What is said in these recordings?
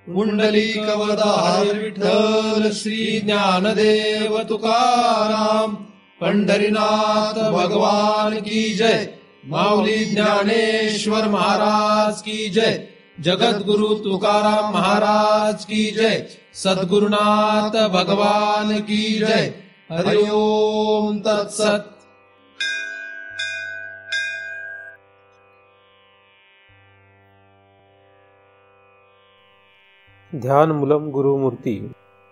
पुंडलिकवरदार विठ्ठल श्री ज्ञानदेव तुकाराम, पंढरीनाथ भगवान की जय, माऊली ज्ञानेश्वर महाराज की जय, जगद्गुरु तुकाराम महाराज की जय, सद्गुरुनाथ भगवान की जय। हरि ओम तत्सत। ध्यानमूलं गुरुमूर्ती,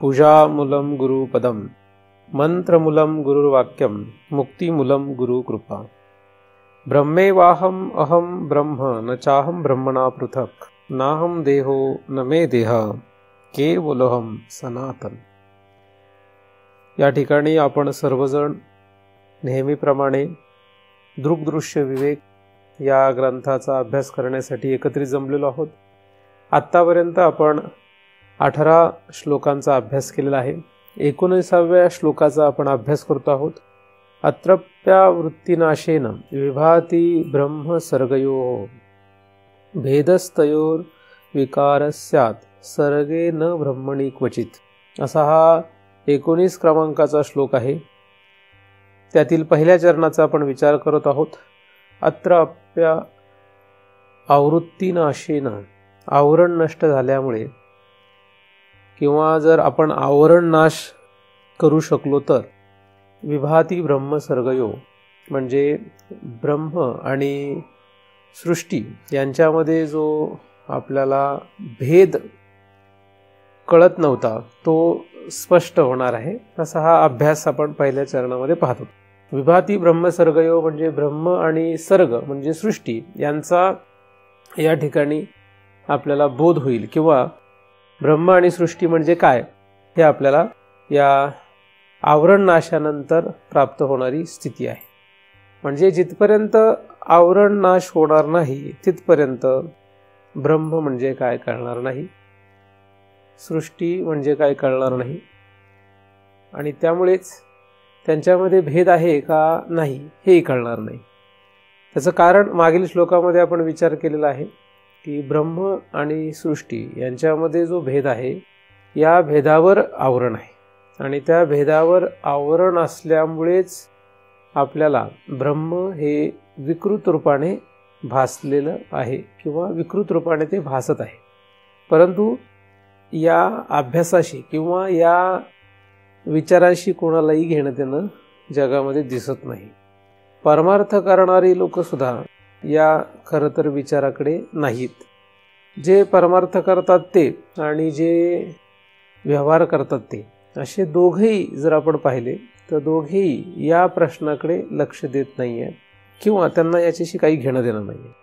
पूजामूलं गुरुपदम, मंत्रमूलं गुरुर्वाक्यम, मुक्तिमूलं गुरुकृपा। ब्रह्मेवाहम अहम ब्रह्म न चाहम ब्रह्मणा पृथक, नाहम देहो न मे देह, केवलोहम सनातन। या ठिकाणी आपण सर्वजण नेहमीप्रमाणे दृग्दृश्य विवेक या ग्रंथाचा अभ्यास करण्यासाठी एकत्रित जमलेलो आहोत। आत्तापर्यंत आपण 18 श्लोकांचा अभ्यास केलेला आहे। 19व्या श्लोकाचा आपण अभ्यास करतो आहोत। अत्रप्यावृत्तिनाशेन विभाती ब्रह्म सर्गयो, भेदस्तयोर विकारस्यात् सर्गे न ब्रह्मणी क्वचित। असा हा 19 क्रमांकाचा श्लोक आहे। त्यातील पहिल्या चरणाचा आपण विचार करत आहोत। अत्रप्या आवृत्तिनाशेन, आवरण नष्ट झाल्यामुळे, किंवा जर आपण आवरण नाश करू शकलो तर, विभाती ब्रह्म सर्गयो म्हणजे ब्रह्म आणि सृष्टी यांच्यामध्ये जो आपल्याला भेद कळत नव्हता तो स्पष्ट होणार आहे। असा हा अभ्यास आपण पहिल्या चरणामध्ये पाहतो। विभाती ब्रह्म सर्गयो म्हणजे ब्रह्म आणि सर्ग म्हणजे सृष्टी यांचा या ठिकाणी आपल्याला बोध होईल, किंवा ब्रह्म आणि सृष्टी म्हणजे काय हे आपल्याला या आवरण नाशानंतर प्राप्त होणारी स्थिती आहे। म्हणजे जिथपर्यंत आवरण नाश होणार नाही तिथपर्यंत ब्रह्म म्हणजे काय कळणार नाही, सृष्टी म्हणजे काय कळणार नाही, आणि त्यामुळेच त्यांच्यामध्ये भेद आहे का नाही हेही कळणार नाही। त्याचं कारण मागील श्लोकामध्ये आपण विचार केलेला आहे की ब्रह्म आणि सृष्टी यांच्यामध्ये जो भेद आहे या भेदावर आवरण आहे, आणि त्या भेदावर आवरण असल्यामुळेच आपल्याला ब्रह्म हे विकृत रूपाने भासलेलं आहे, किंवा विकृत रूपाने ते भासत आहे। परंतु या अभ्यासाशी किंवा या विचाराशी कोणालाही घेणं देणं जगामध्ये दिसत नाही। परमार्थ करणारी लोक सुद्धा या खरं तर विचाराकडे नाहीत। जे परमार्थ करतात ते आणि जे व्यवहार करतात ते, असे दोघेही जर आपण पाहिले तर दोघेही या प्रश्नाकडे लक्ष देत नाही आहेत, किंवा त्यांना याच्याशी काही घेणं देणं नाही आहे।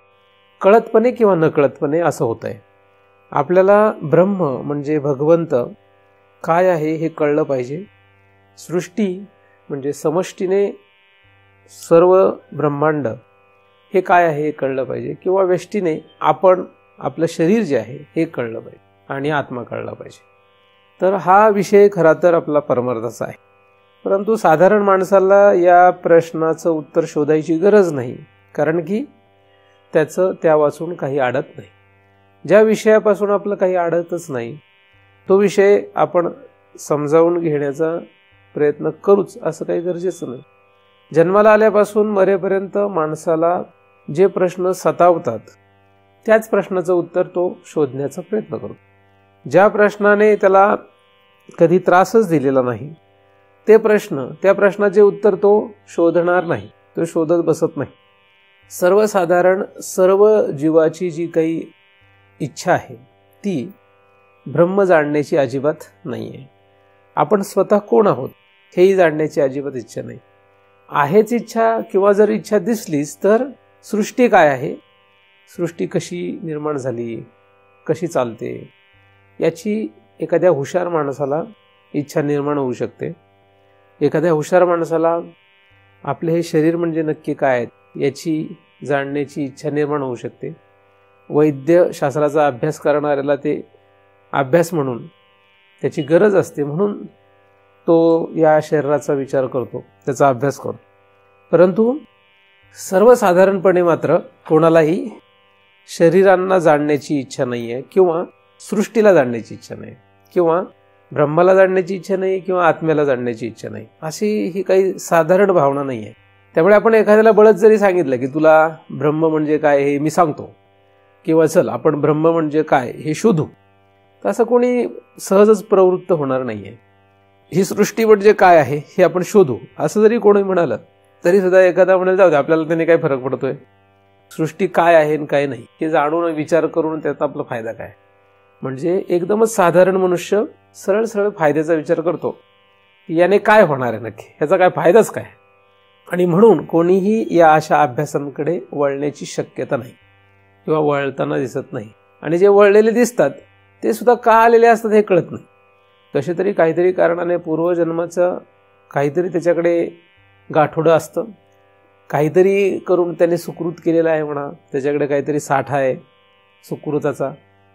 कळतपणे किंवा नकळतपणे असं होत आहे। आपल्याला ब्रह्म म्हणजे भगवंत काय आहे हे कळलं पाहिजे, सृष्टी म्हणजे समष्टीने सर्व ब्रह्मांड हे काय आहे हे कळलं पाहिजे, किंवा व्यष्टीने आपण आपलं शरीर जे आहे हे कळलं पाहिजे, आणि आत्मा कळला पाहिजे। तर हा विषय खरा तर आपला परमार्थाचा आहे। परंतु साधारण माणसाला या प्रश्नाचं उत्तर शोधायची गरज नाही, कारण की त्याचं त्या वाचून काही अडत नाही। ज्या विषयापासून आपलं काही अडतच नाही तो विषय आपण समजावून घेण्याचा प्रयत्न करूच असं काही गरजेचं नाही। जन्माला आल्यापासून मरेपर्यंत माणसाला जे प्रश्न सतावतात त्याच प्रश्नाचं उत्तर तो शोधण्याचा प्रयत्न करतो। ज्या प्रश्नाने त्याला कधी त्रासच दिलेला नाही ते प्रश्न, त्या प्रश्नाचे उत्तर तो शोधणार नाही, तो शोधत बसत नाही। सर्वसाधारण सर्व जीवाची जी काही इच्छा आहे ती ब्रह्म जाणण्याची अजिबात नाही आहे। आपण स्वतः कोण आहोत हेही जाणण्याची अजिबात इच्छा नाही। आहेच इच्छा, किंवा जर इच्छा दिसलीच तर सृष्टी काय आहे, सृष्टी कशी निर्माण झाली, कशी चालते, याची एखाद्या हुशार माणसाला इच्छा निर्माण होऊ शकते। एखाद्या हुशार माणसाला आपले हे शरीर म्हणजे नक्की काय आहे याची जाणण्याची इच्छा निर्माण होऊ शकते। वैद्यशास्त्राचा अभ्यास करणाऱ्याला ते अभ्यास म्हणून त्याची गरज असते, म्हणून तो या शरीराचा विचार करतो, त्याचा अभ्यास करतो। परंतु सर्वसाधारणपणे मात्र कोणालाही शरीरांना जाणण्याची इच्छा नाही आहे, किंवा सृष्टीला जाणण्याची इच्छा नाही, किंवा ब्रह्माला जाणण्याची इच्छा नाही, किंवा आत्म्याला जाणण्याची इच्छा नाही, अशी ही काही साधारण भावना नाही आहे. त्यामुळे आपण एखाद्याला बळच जरी सांगितलं की तुला ब्रह्म म्हणजे काय हे मी सांगतो, किंवा चल आपण ब्रह्म म्हणजे काय हे शोधू, तर असं कोणी सहजच प्रवृत्त होणार नाही आहे. ही सृष्टी म्हणजे काय आहे हे आपण शोधू असं जरी कोणी म्हणालं तरी सुद्धा एखादा म्हणाल जाऊ दे, आपल्याला त्याने काय फरक पडतोय, सृष्टी काय आहे आणि काय नाही हे जाणून विचार करून त्याचा आपला फायदा काय. म्हणजे एकदमच साधारण मनुष्य सरळ सरळ फायद्याचा विचार करतो, याने काय होणार आहे नक्की, ह्याचा काय फायदाच काय. आणि म्हणून कोणीही या अशा अभ्यासांकडे वळण्याची शक्यता नाही किंवा वळताना दिसत नाही. आणि जे वळलेले दिसतात ते सुद्धा का आलेले असतात हे कळत नाही. कसे तरी काहीतरी कारणाने पूर्वजन्माचं काहीतरी त्याच्याकडे गाठोडं असतं, काहीतरी करून त्याने सुकृत केलेलं आहे म्हणा, त्याच्याकडे काहीतरी साठा आहे सुकृताचा,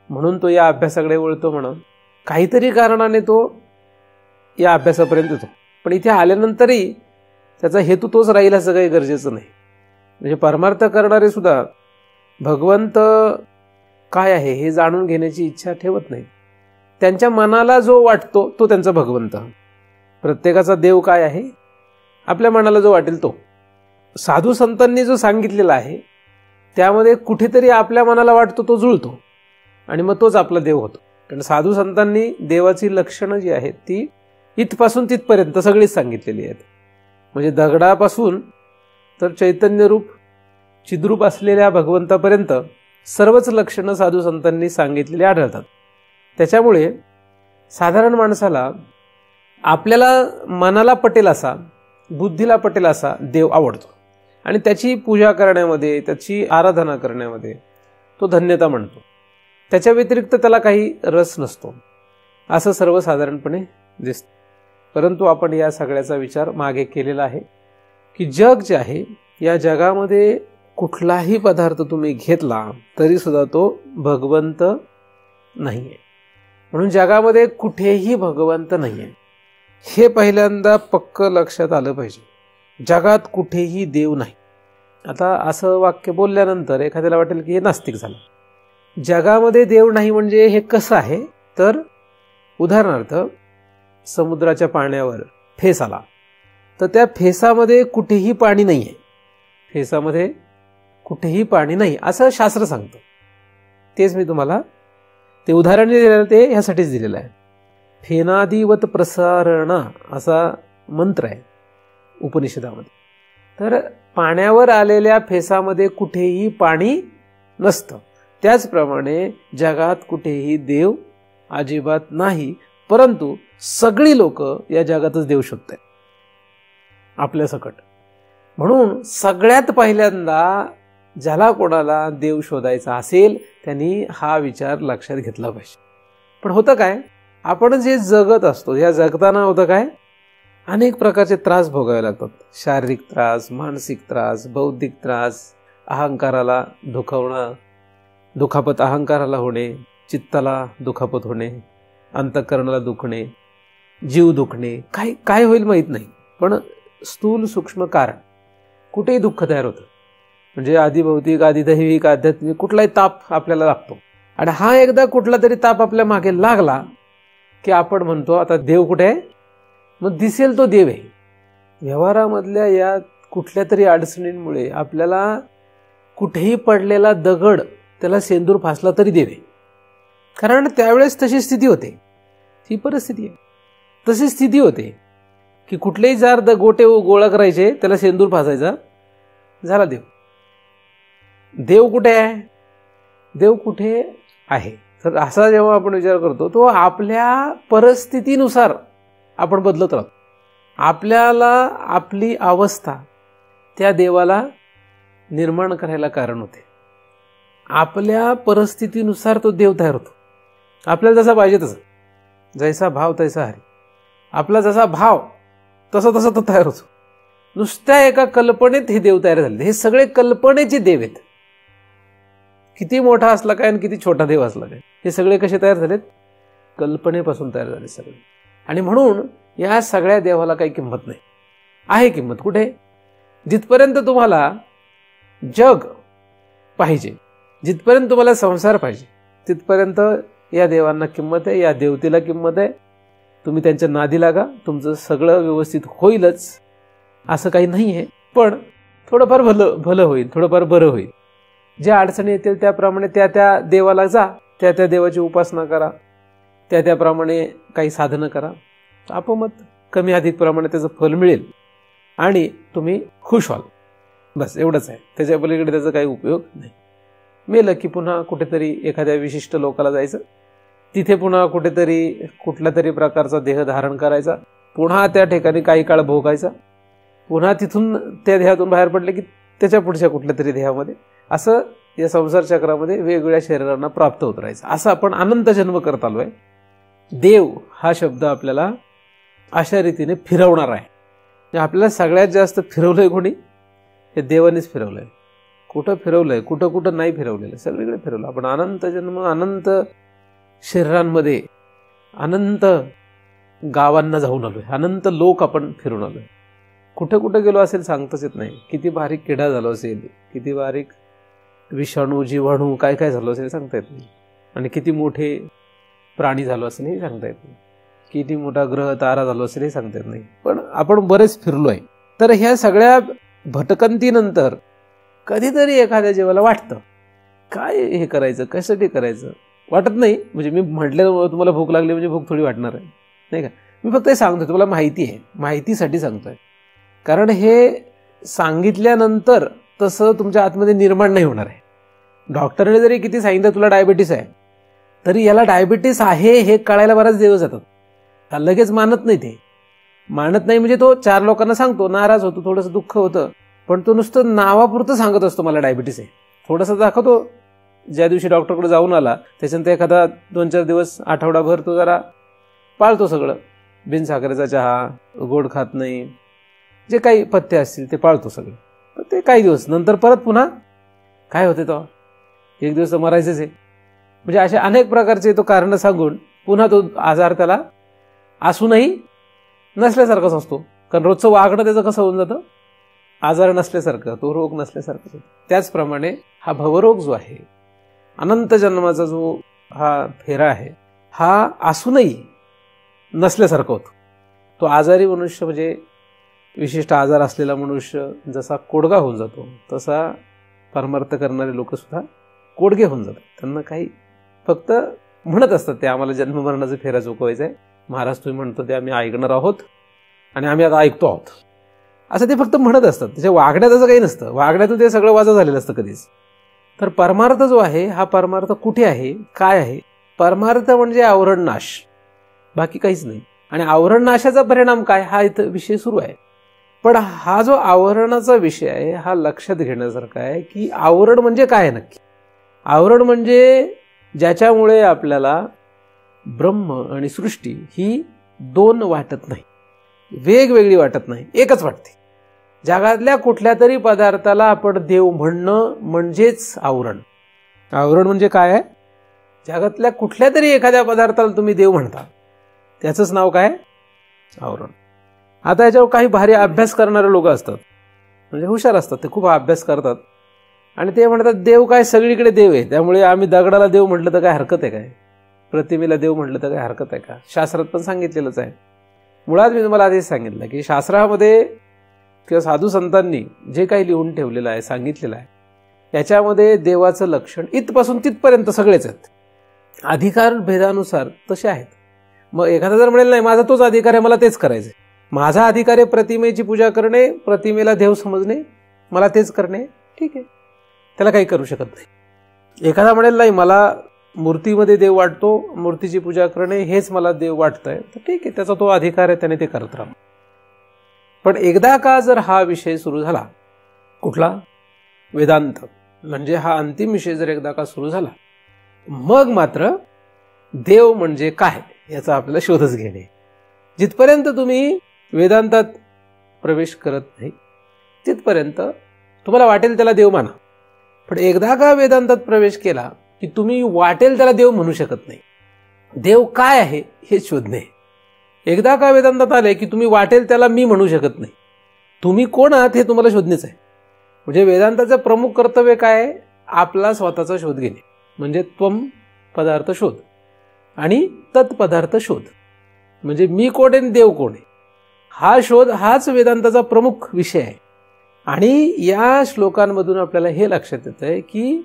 म्हणून तो या अभ्यासाकडे वळतो म्हणा. काहीतरी कारणाने तो या अभ्यासापर्यंत येतो. पण इथे आल्यानंतरही त्याचा हेतू तोच राहील असं काही गरजेचं नाही. म्हणजे परमार्थ करणारे सुद्धा भगवंत काय आहे हे जाणून घेण्याची इच्छा ठेवत नाही. त्यांच्या मनाला जो वाटतो तो त्यांचा भगवंत. प्रत्येकाचा देव काय आहे, आपल्या मनाला जो वाटेल तो. साधू संतांनी जो सांगितलेला आहे त्यामध्ये कुठेतरी आपल्या मनाला वाटतो तो जुळतो आणि मग तोच आपला देव होतो. कारण साधू संतांनी देवाची लक्षणं जी आहेत ती इथपासून तिथपर्यंत सगळीच सांगितलेली आहेत. म्हणजे दगडापासून तर चैतन्य रूप चिद्रूप असलेल्या भगवंतापर्यंत सर्वच लक्षणं साधू संतांनी सांगितलेली आढळतात. त्याच्यामुळे साधारण माणसाला आपल्याला मनाला पटेल असा, बुद्धीला पटेल असा देव आवडतो आणि त्याची पूजा करण्यामध्ये, त्याची आराधना करण्यामध्ये तो धन्यता म्हणतो. त्याच्या व्यतिरिक्त त्याला काही रस नसतो असं सर्वसाधारणपणे दिसतं. परंतु आपण या सगळ्याचा विचार मागे केलेला आहे की जग जे आहे, या जगामध्ये कुठलाही पदार्थ तुम्ही घेतला तरी सुद्धा तो भगवंत नाही आहे. म्हणून जगामध्ये कुठेही भगवंत नाही आहे हे पहिल्यांदा पक्क लक्षात आलं पाहिजे. जगात कुठेही देव नाही. आता असं वाक्य बोलल्यानंतर एखाद्याला वाटेल की हे नास्तिक झालं. जगामध्ये देव नाही म्हणजे हे कसं आहे, तर उदाहरणार्थ समुद्राच्या पाण्यावर फेस आला तर त्या फेसामध्ये कुठेही पाणी नाही आहे, फेसामध्ये कुठेही पाणी नाही असं शास्त्र सांगतं. तेच मी तुम्हाला ते उदाहरण दिलेलं ते ह्यासाठीच दिलेलं आहे. फेनादिवत प्रसारण असा मंत्र आहे उपनिषदामध्ये. तर पाण्यावर आलेल्या फेसामध्ये कुठेही पाणी नसतं. त्याचप्रमाणे जगात कुठेही देव अजिबात नाही, परंतु सगळी लोक या जगातच देव शोधत आहेत आपल्या सकट. म्हणून सगळ्यात पहिल्यांदा ज्याला कोणाला देव शोधायचा असेल त्यांनी हा विचार लक्षात घेतला पाहिजे. पण होतं काय, आपण जे जगत असतो या जगताना होतं काय, अनेक प्रकारचे त्रास भोगावे लागतात. शारीरिक त्रास, मानसिक त्रास, बौद्धिक त्रास, अहंकाराला दुखावणं, दुखापत अहंकाराला होणे, चित्ताला दुखापत होणे, अंतःकरणाला दुखणे, जीव दुखणे, काय काय होईल माहीत नाही. पण स्थूल सूक्ष्म कारण कुठेही दुःख तयार होतं. म्हणजे आधिभौतिक, आधिदैविक, आध्यात्मिक कुठलाही ताप आपल्याला लागतो. आणि हा एकदा कुठला तरी ताप आपल्या मागे लागला की आपण म्हणतो आता देव कुठे आहे, मग दिसेल तो देव आहे. व्यवहारामधल्या या कुठल्या तरी अडचणींमुळे आपल्याला कुठेही पडलेला दगड त्याला सेंदूर फासला तरी देव आहे. कारण त्यावेळेस तशी स्थिती होते, ही परिस्थिती आहे. तशी स्थिती होते की कुठलेही जार गोटे गोळा करायचे, त्याला सेंदूर फासायचा, झाला देव. देव कुठे आहे, देव कुठे आहे, तर असा जेव्हा आपण विचार करतो तो आपल्या परिस्थितीनुसार आपण बदलत राहतो. आपल्याला आपली अवस्था त्या देवाला निर्माण करायला कारण होते. आपल्या परिस्थितीनुसार तो देव तयार होतो. आपल्याला जसा पाहिजे तसं, जैसा भाव तैसा हरी. आपला जसा भाव तसा तसा तो तयार होतो. नुसत्या एका कल्पनेत हे देव तयार झाले. हे सगळे कल्पनेचे देव आहेत. किती मोठा असला काय आणि किती छोटा देव असला काय, हे सगळे कसे तयार झालेत, कल्पनेपासून तयार झाले सगळे. आणि म्हणून या सगळ्या देवाला काही किंमत नाही. आहे किंमत कुठे, जिथपर्यंत तुम्हाला जग पाहिजे, जिथपर्यंत तुम्हाला संसार पाहिजे, तिथपर्यंत या देवांना किंमत आहे, या देवतेला किंमत आहे, तुम्ही त्यांच्या नादी लागा, तुमचं सगळं व्यवस्थित होईलच असं काही नाही आहे. पण थोडंफार भलं होईल, थोडंफार बरं होईल. ज्या अडचणी येतील त्याप्रमाणे त्या देवाला जा, त्या देवाची उपासना करा, त्याप्रमाणे काही साधनं करा, आपोआप कमी अधिक प्रमाणे त्याचं फल मिळेल आणि तुम्ही खुश व्हाल. बस एवढंच आहे, त्याच्या पलीकडे त्याचा काही उपयोग नाही. मेलं की पुन्हा कुठेतरी एखाद्या विशिष्ट लोकाला जायचं, तिथे पुन्हा कुठेतरी कुठल्या तरी प्रकारचा देह धारण करायचा, पुन्हा त्या ठिकाणी काही काळ भोगायचा, पुन्हा तिथून त्या देहातून बाहेर पडले की त्याच्या पुढच्या कुठल्या तरी देहामध्ये, असं या संसार चक्रामध्ये वेगवेगळ्या शरीरांना प्राप्त होत राहायचं. असं आपण अनंत जन्म करत आलोय. देव हा शब्द आपल्याला अशा रीतीने फिरवणार आहे. आपल्याला सगळ्यात जास्त फिरवलंय कोणी? हे देवानेच फिरवलंय. कुठं फिरवलंय, कुठं कुठं नाही फिरवलेलं, सगळीकडे फिरवलं. आपण अनंत जन्म, अनंत शरीरांमध्ये, अनंत गावांना जाऊन आलोय, अनंत लोक आपण फिरून आलोय. कुठं कुठं गेलो असेल सांगताच येत नाही. किती बारीक किडा झालो असेल, किती बारीक विषाणू, जीवाणू, काय काय झालं असेल सांगता येत नाही. आणि किती मोठे प्राणी झालो असेल हे सांगता येत नाही. किती मोठा ग्रह तारा झालो असेल हे सांगता येत नाही. पण आपण बरेच फिरलोय. तर ह्या सगळ्या भटकंतीनंतर कधीतरी एखाद्या जीवाला वाटतं काय हे करायचं, कशासाठी करायचं, वाटत नाही. म्हणजे मी म्हटलं तुम्हाला भूक लागली म्हणजे भूक थोडी वाटणार आहे, नाही का? मी फक्त हे सांगतोय, तुम्हाला माहिती आहे, माहितीसाठी सांगतोय. कारण हे सांगितल्यानंतर तसं तुमच्या आतमध्ये निर्माण नाही होणार आहे. डॉक्टरने जरी किती सांगितलं तुला डायबिटीस आहे, तरी याला डायबिटीस आहे हे कळायला बराच दिवस जातात. लगेच मानत नाही. ते मानत नाही म्हणजे तो 4 लोकांना सांगतो, नाराज होतो, थोडंसं दुःख होतं, पण तो नुसतं नावापुरतं सांगत असतो मला डायबिटीस आहे. थोडंसं दाखवतो, ज्या दिवशी डॉक्टरकडे जाऊन आला त्याच्यानंतर एखादा 2-4 दिवस, आठवडाभर तो जरा पाळतो सगळं, बिनसाखरेचा चहा, गोड खात नाही, जे काही पथ्य असतील ते पाळतो सगळं. पण ते काही दिवस नंतर परत पुन्हा काय होते, तो एक दिवस तर मरायचंच आहे. म्हणजे असे अनेक प्रकारचे तो कारणं सांगून पुन्हा तो आजार त्याला असूनही नसल्यासारखाच असतो. कारण रोजचं वागणं त्याचं कसं होऊन जातं, आजार नसल्यासारखं, तो रोग नसल्यासारखं. त्याचप्रमाणे हा भवरोग जो आहे, अनंत जन्माचा जो हा फेरा आहे, हा असूनही नसल्यासारखं होतो. तो आजारी मनुष्य, म्हणजे विशिष्ट आजार असलेला मनुष्य जसा कोडगा होऊन जातो, तसा परमार्थ करणारे लोक सुद्धा कोडगे होऊन जातात. त्यांना काही फक्त म्हणत असतात, ते आम्हाला जन्ममरणाचा फेरा चुकवायचा आहे, महाराज तुम्ही म्हणतो ते आम्ही ऐकणार आहोत आणि आम्ही आता ऐकतो आहोत, असं ते फक्त म्हणत असतात. त्याच्या वागण्यात असं काही नसतं, वागण्यातून ते सगळं वाजा झालेलं असतं कधीच. तर परमार्थ जो आहे, हा परमार्थ कुठे आहे, काय आहे? परमार्थ म्हणजे आवरण नाश, बाकी काहीच नाही. आणि आवरण नाशाचा परिणाम काय, हा इथं विषय सुरू आहे. पण हा जो आवरणाचा विषय आहे, हा लक्षात घेण्यासारखा आहे की आवरण म्हणजे काय आहे नक्की. आवरण म्हणजे ज्याच्यामुळे आपल्याला ब्रह्म आणि सृष्टी ही 2 वाटत नाही, वेगवेगळी वाटत नाही, एकच वाटते. जगातल्या कुठल्या तरी पदार्थाला आपण देव म्हणणं म्हणजेच आवरण. आवरण म्हणजे काय आहे? जगातल्या कुठल्या तरी एखाद्या पदार्थाला तुम्ही देव म्हणता, त्याचंच नाव काय? आवरण. आता याच्यावर काही भारी अभ्यास करणारे लोक असतात, म्हणजे हुशार असतात, ते खूप अभ्यास करतात आणि ते म्हणतात देव काय सगळीकडे देव आहे, त्यामुळे आम्ही दगडाला देव म्हटलं तर काय हरकत आहे काय, प्रतिमेला देव म्हटलं तर काय हरकत आहे का? शास्त्रात पण सांगितलेलंच आहे. मुळात मी तुम्हाला आधीच सांगितलं की शास्त्रामध्ये किंवा साधू संतांनी जे काही लिहून ठेवलेलं आहे, सांगितलेलं आहे, याच्यामध्ये देवाचं लक्षण इथपासून तिथपर्यंत सगळेच आहेत. अधिकार भेदानुसार तसे आहेत. मग एखादा जर म्हणेल नाही माझा तोच अधिकार आहे, मला तेच करायचं, माझा अधिकार आहे प्रतिमेची पूजा करणे, प्रतिमेला देव समजणे, मला तेच करणे, ठीक आहे, त्याला काही करू शकत नाही. एखादा म्हणेल नाही मला मूर्तीमध्ये देव वाटतो, मूर्तीची पूजा करणे हेच मला देव वाटतंय, तर ठीक आहे, त्याचा तो अधिकार आहे, त्याने ते करत राहा. पण एकदा का जर हा विषय सुरू झाला, कुठला? वेदांत, म्हणजे हा अंतिम विषय जर एकदा का सुरू झाला, मग मात्र देव म्हणजे काय याचा आपल्याला शोधच घेणे. जिथपर्यंत तुम्ही वेदांतात प्रवेश करत नाही तिथपर्यंत तुम्हाला वाटेल त्याला देव माना. पण एकदा का वेदांतात प्रवेश केला की तुम्ही वाटेल त्याला देव म्हणू शकत नाही. देव काय आहे हे शोधणे. एकदा का वेदांतात आले की तुम्ही वाटेल त्याला मी म्हणू शकत नाही. तुम्ही कोण आहात हे तुम्हाला शोधणेच आहे. म्हणजे वेदांताचं प्रमुख कर्तव्य काय आहे? आपला स्वतःचा शोध घेणे, म्हणजे त्वम पदार्थ शोध. आणि तत्पदार्थ शोध. म्हणजे मी कोण आहे आणि देव कोण आहे हा शोध हाच वेदांताचा प्रमुख विषय आहे. आणि या श्लोकांमधून आपल्याला हे लक्षात येत आहे की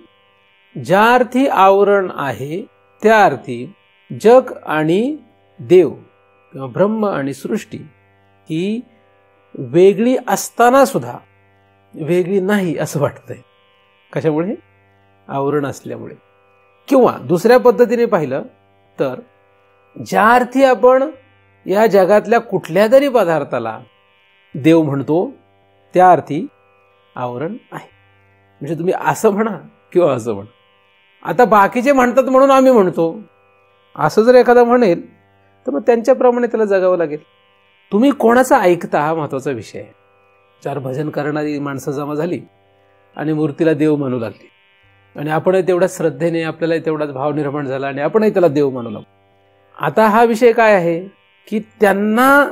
ज्या अर्थी आवरण आहे त्या अर्थी जग आणि देव किंवा ब्रह्म आणि सृष्टी ही वेगळी असताना सुद्धा वेगळी नाही असं वाटतंय. कशामुळे? आवरण असल्यामुळे. किंवा दुसऱ्या पद्धतीने पाहिलं तर ज्या अर्थी आपण या जगातल्या कुठल्या तरी पदार्थाला देव म्हणतो त्या अर्थी आवरण आहे. म्हणजे तुम्ही असं म्हणा किंवा असं म्हणा. आता बाकीचे म्हणतात म्हणून आम्ही म्हणतो असं जर एखादा म्हणेल तर मग त्यांच्याप्रमाणे त्याला जगावं लागेल. तुम्ही कोणाचं ऐकता हा महत्वाचा विषय आहे. 4 भजन करणारी माणसं जमा झाली आणि मूर्तीला देव म्हणू लागली आणि आपणही तेवढ्याच श्रद्धेने आपल्याला तेवढाच भाव निर्माण झाला आणि आपणही त्याला देव म्हणू लागलो. आता हा विषय काय आहे की त्यांना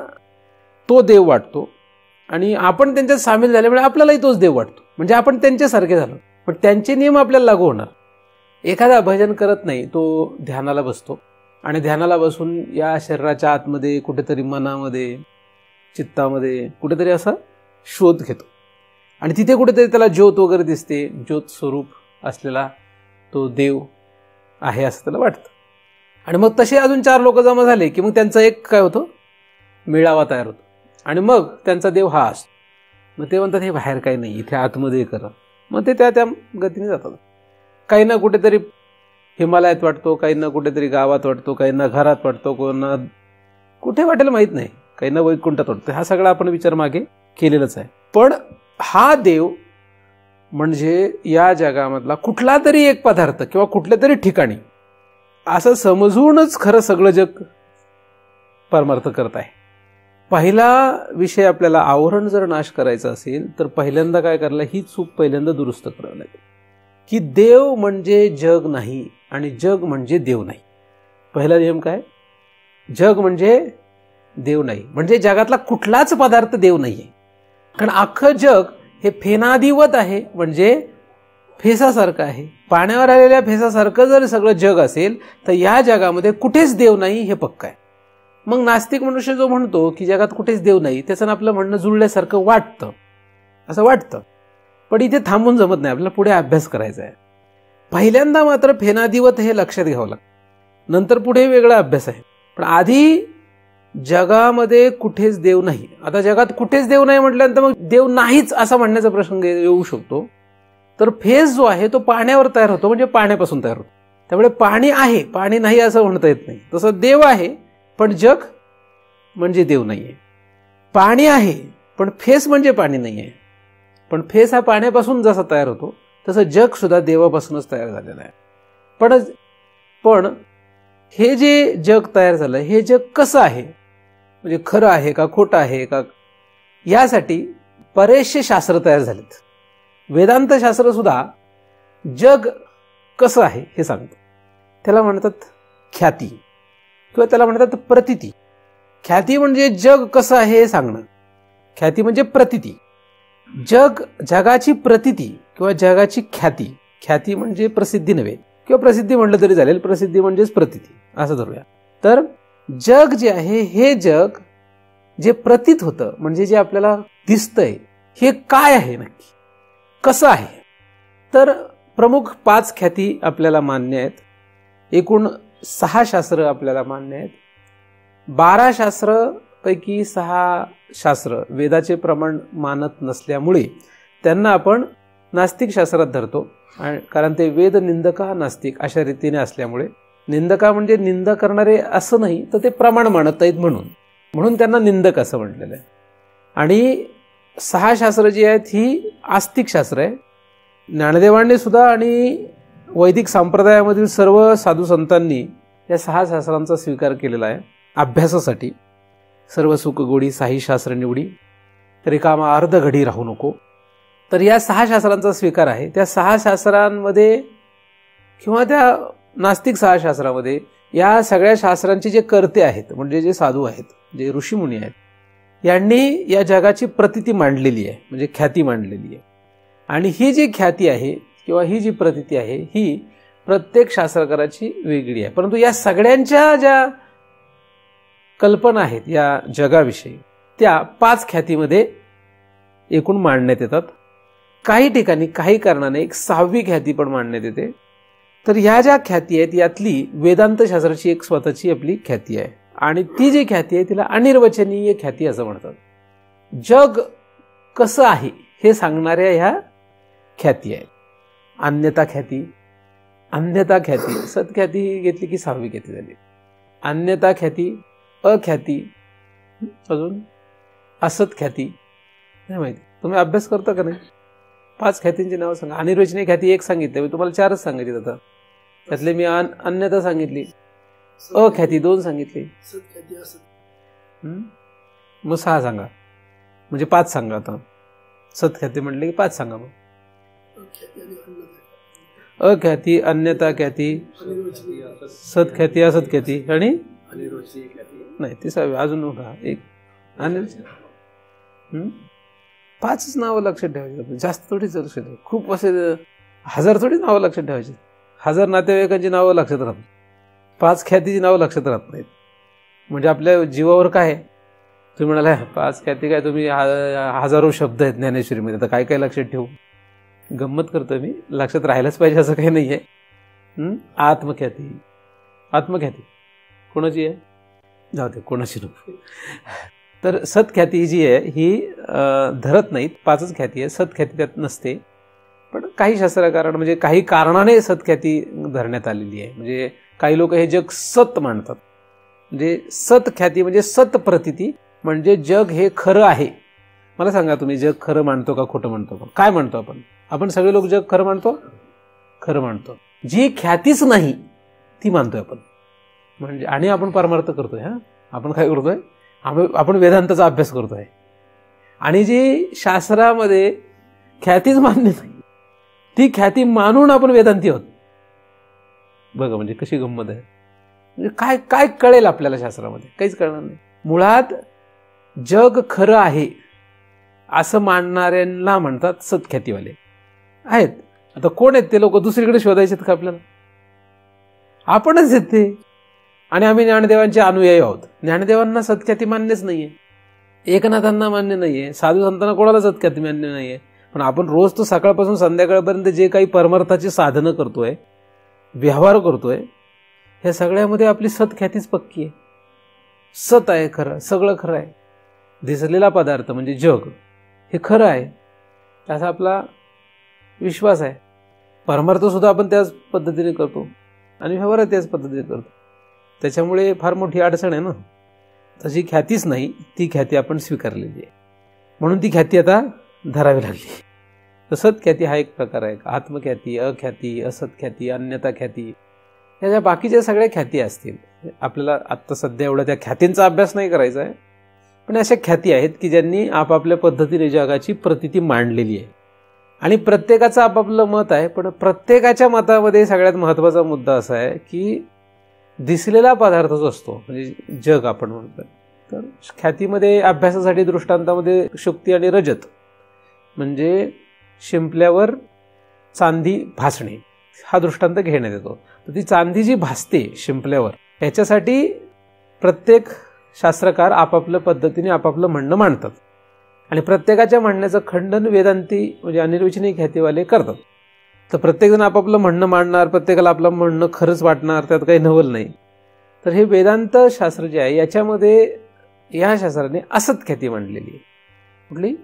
तो देव वाटतो आणि आपण त्यांच्यात सामील झाल्यामुळे आपल्यालाही तोच देव वाटतो. म्हणजे आपण त्यांच्यासारखे झालो. पण त्यांचे नियम आपल्याला लागू होणार. एखादा भजन करत नाही तो ध्यानाला बसतो आणि ध्यानाला बसून या शरीराच्या आतमध्ये कुठेतरी मनामध्ये चित्तामध्ये कुठेतरी असा शोध घेतो आणि तिथे कुठेतरी त्याला ज्योत वगैरे दिसते. ज्योत स्वरूप असलेला तो देव आहे असं त्याला वाटतं. आणि मग तसे अजून 4 लोक जमा झाले की मग त्यांचा एक काय होतं मेळावा तयार होतो आणि मग त्यांचा देव हा असतो. मग ते म्हणतात हे बाहेर काही नाही इथे आतमध्ये करा. मग ते त्या गतीने जातात. काहींना कुठेतरी हिमालयात वाटतो, काहींना कुठेतरी गावात वाटतो, काहींना घरात वाटतो, कोणा कुठे वाटेल माहीत नाही, काहींना वैकुंठात वाटतो. हा सगळा आपण विचार मागे केलेलाच आहे. पण हा देव म्हणजे या जगामधला कुठला तरी एक पदार्थ किंवा कुठल्या तरी ठिकाणी असं समजूनच खरं सगळं जग परमार्थ करत आहे. पहिला विषय आपल्याला आवरण जर नाश करायचा असेल तर पहिल्यांदा काय करायला ही चूक पहिल्यांदा दुरुस्त करावी लागेल की देव म्हणजे जग नाही आणि जग म्हणजे देव नाही. पहिला नियम काय? जग म्हणजे देव नाही. म्हणजे जगातला कुठलाच पदार्थ देव नाहीये. कारण अख्खं जग हे फेनादिवत आहे. म्हणजे फेसासारखं आहे. पाण्यावर आलेल्या फेसासारखं जर सगळं जग असेल तर या जगामध्ये कुठेच देव नाही हे पक्का आहे. मग नास्तिक मनुष्य जो म्हणतो की जगात कुठेच देव नाही त्याचं आपलं म्हणणं जुळल्यासारखं वाटतं, असं वाटतं. पण इथे थांबून जमत नाही. आपल्याला पुढे अभ्यास करायचा आहे. पहिल्यांदा मात्र फेनादिवत हे लक्षात घ्यावं लागतं. नंतर पुढे वेगळा अभ्यास आहे. पण आधी जगामध्ये कुठेच देव नाही. आता जगात कुठेच देव नाही म्हटल्यानंतर मग देव नाहीच असा म्हणण्याचा प्रसंग येऊ शकतो. तर फेस जो आहे तो पाण्यावर तयार होतो, म्हणजे पाण्यापासून तयार होतो. त्यामुळे पाणी आहे, पाणी नाही असं म्हणता येत नाही. तसं देव आहे पण जग म्हणजे देव नाहीये. पाणी आहे पण फेस म्हणजे पाणी नाहीये. पण फेस हा पाण्यापासून जसा तयार होतो तसं जग सुद्धा देवापासूनच तयार झालेलं आहे. पण हे जे जग तयार झालं हे जग कसं आहे, म्हणजे खरं आहे का खोटं आहे का, यासाठी बरेचसे शास्त्र तयार झालेत. वेदांत शास्त्र सुद्धा जग कसं आहे हे सांगतं. त्याला म्हणतात ख्याती किंवा त्याला म्हणतात प्रतीती. ख्याती म्हणजे जग कसं आहे हे सांगणं. ख्याती म्हणजे प्रतीती. जगाची प्रतीती किंवा जगाची ख्याती. ख्याती म्हणजे प्रसिद्धी नव्हे किंवा प्रसिद्धी म्हटलं तरी चालेल. प्रसिद्धी म्हणजेच प्रतीती असं धरूया. तर जग जे आहे हे जग जे प्रतीत होतं म्हणजे जे आपल्याला दिसतंय हे काय आहे नक्की, कसं आहे. तर प्रमुख 5 ख्याती आपल्याला मान्य आहेत. एकूण 6 शास्त्र आपल्याला मान्य आहेत. 12 शास्त्र पैकी 6 शास्त्र वेदाचे प्रमाण मानत नसल्यामुळे त्यांना आपण नास्तिक शास्त्रात धरतो. कारण ते वेद निंदका नास्तिक अशा रीतीने असल्यामुळे, निंदका म्हणजे निंद करणारे असं नाही तर ते प्रमाण मानत आहेत म्हणून त्यांना निंदक असं म्हटलेलं आहे. आणि 6 शास्त्र जी आहेत ही आस्तिक शास्त्र आहे. ज्ञानदेवांनी सुद्धा आणि वैदिक संप्रदायामधील सर्व साधू संतांनी या 6 शास्त्रांचा स्वीकार केलेला आहे अभ्यासासाठी. सर्व सुख गोडी 6 शास्त्र निवडी, रिकामा अर्ध घडी राहू नको. तर या 6 शास्त्रांचा स्वीकार आहे. त्या 6 शास्त्रांमध्ये किंवा त्या नास्तिक 6 शास्त्रामध्ये या सगळ्या शास्त्रांचे जे कर्ते आहेत म्हणजे जे साधू आहेत, जे ऋषीमुनी आहेत, यांनी या जगाची प्रतीती मांडलेली आहे, म्हणजे ख्याती मांडलेली आहे. आणि ही जी ख्याती आहे किंवा ही जी प्रतीती आहे ही प्रत्येक शास्त्रकाराची वेगळी आहे. परंतु या सगळ्यांच्या ज्या कल्पना आहेत या जगाविषयी त्या 5 ख्यातीमध्ये एकूण मांडण्यात येतात. काही ठिकाणी काही कारणाने एक 6वी ख्याती पण मांडण्यात येते. तर ह्या ज्या ख्याती आहेत यातली वेदांत शास्त्राची एक स्वतःची आपली ख्याती आहे आणि ती जी ख्याती आहे तिला अनिर्वचनीय ख्याती असं म्हणतात. जग कसं आहे हे सांगणाऱ्या ह्या ख्याती आहेत. अन्यता ख्याती, अन्यता ख्याती, सत्ख्याती घेतली की 6वी ख्याती झाली. अन्यता ख्याती, अख्याती, अजून असत ख्याती. नाही माहिती, तुम्ही अभ्यास करता का नाही? 5 ख्यातींची नावं सांगा. अनिर्वचनीय ख्याती 1 सांगितली, मी तुम्हाला 4च सांगायची. आता त्यातले मी अन्यता सांगितली, अख्याती 2 सांगितली, मग 6 सांगा, म्हणजे 5 सांगा. आता सत्ख्याती म्हटले की 5 सांगा. मग अख्याती, अन्यता ख्याती, सत्ख्याती, असत्ख्याती आणि नाही ती 6वी. अजून नव्हता एक अनिर्वचनीय. 5च नावं लक्षात ठेवायची, जास्त थोडीच लक्षात ठेवायची. खूप असे 1000 थोडी नावं लक्षात ठेवायची. 1000 नातेवाईकांची नावं लक्षात राहत, 5 ख्यातीची नावं लक्षात राहत नाहीत. म्हणजे आपल्या जीवावर काय आहे? तुम्ही म्हणाला 5 ख्याती काय, तुम्ही हजारो शब्द आहेत ज्ञानेश्वरीमध्ये, तर काय काय लक्षात ठेवू? गंमत करतोय मी, लक्षात राहायलाच पाहिजे असं काही नाही आहे. आत्मख्याती, आत्मख्याती कोणाची आहे? जाऊ दे, कोणाची नको. तर सत्ख्याती जी आहे ही धरत नाहीत. 5च ख्याती आहे, सत्ख्याती त्यात नसते. पण काही शास्त्रकारांना म्हणजे काही कारणाने सत्ख्याती धरण्यात आलेली आहे. म्हणजे काही लोक हे जग सत मानतात. म्हणजे सत्ख्याती म्हणजे सत्प्रतीती, म्हणजे जग हे खरं आहे. मला सांगा, तुम्ही जग खरं मानतो का खोटं मानतो? काय मानतो आपण? आपण सगळे लोक जग खरं मानतो, खरं मानतो. जी ख्यातीच नाही ती मानतोय आपण. म्हणजे आणि आपण परमार्थ करतोय. आपण काय करतोय? आपण वेदांताचा अभ्यास करतोय. आणि जी शास्त्रामध्ये ख्यातीच मान्य नाही ती ख्याती मानून आपण वेदांती आहोत. बघा म्हणजे कशी गंमत आहे. म्हणजे काय काय कळेल आपल्याला शास्त्रामध्ये? काहीच कळणार नाही. मुळात जग खरं आहे असं मानणाऱ्यांना म्हणतात सत्ख्यातीवाले. आहेत आता कोण आहेत ते लोक? दुसरीकडे शोधायचे का आपल्याला? आपणच आहेत ते. आणि आम्ही ज्ञानदेवांचे अनुयायी आहोत. ज्ञानदेवांना सत्ख्याती मान्यच नाहीये, एकनाथांना मान्य नाहीये, साधू संतांना कोणाला सत्ख्याती मान्य नाहीये. पण आपण रोज तो सकाळपासून संध्याकाळपर्यंत जे काही परमार्थाची साधनं करतोय, व्यवहार करतोय, ह्या सगळ्यामध्ये आपली सत्ख्यातीच पक्की आहे. सत आहे, खरं, सगळं खरं आहे. दिसलेला पदार्थ म्हणजे जग हे खरं आहे असा आपला विश्वास आहे. परमार्थ सुद्धा आपण त्याच पद्धतीने करतो आणि व्यवहार त्याच पद्धतीने करतो. त्याच्यामुळे फार मोठी अडचण आहे ना. तशी ख्यातीच नाही, ती ख्याती आपण स्वीकारलेली आहे, म्हणून ती ख्याती आता धरावी लागली. तर सत्ख्याती हा एक प्रकार आहे. आत्मख्याती, अख्याती, असत्ख्याती, अन्यता ख्याती, ह्या ज्या बाकीच्या सगळ्या ख्याती असतील. आपल्याला आत्ता सध्या एवढा त्या ख्यातींचा अभ्यास नाही करायचा आहे, पण अशा ख्याती आहेत की ज्यांनी आपापल्या पद्धतीने जगाची प्रतीती मांडलेली आहे. आणि प्रत्येकाचं आपापलं मत आहे. पण प्रत्येकाच्या मतामध्ये सगळ्यात महत्त्वाचा मुद्दा असा आहे की दिसलेला पदार्थच असतो, म्हणजे जग आपण म्हणतो. तर ख्यातीमध्ये अभ्यासासाठी दृष्टांतामध्ये शुक्ती आणि रजत, म्हणजे शिंपल्यावर चांदी भासणे, हा दृष्टांत घेण्यात येतो. तर ती चांदी जी भासते शिंपल्यावर, याच्यासाठी प्रत्येक शास्त्रकार आपापल्या पद्धतीने आपापलं म्हणणं मांडतात. आणि प्रत्येकाच्या म्हणण्याचं खंडन वेदांती म्हणजे अनिर्वचनीय ख्यातीवाले करतात. तर प्रत्येकजण आपापलं म्हणणं मांडणार, प्रत्येकाला आपलं म्हणणं खरंच वाटणार, त्यात काही नवल नाही. तर हे वेदांत शास्त्र जे आहे याच्यामध्ये या शास्त्राने असत ख्याती मांडलेली आहे. कुठली?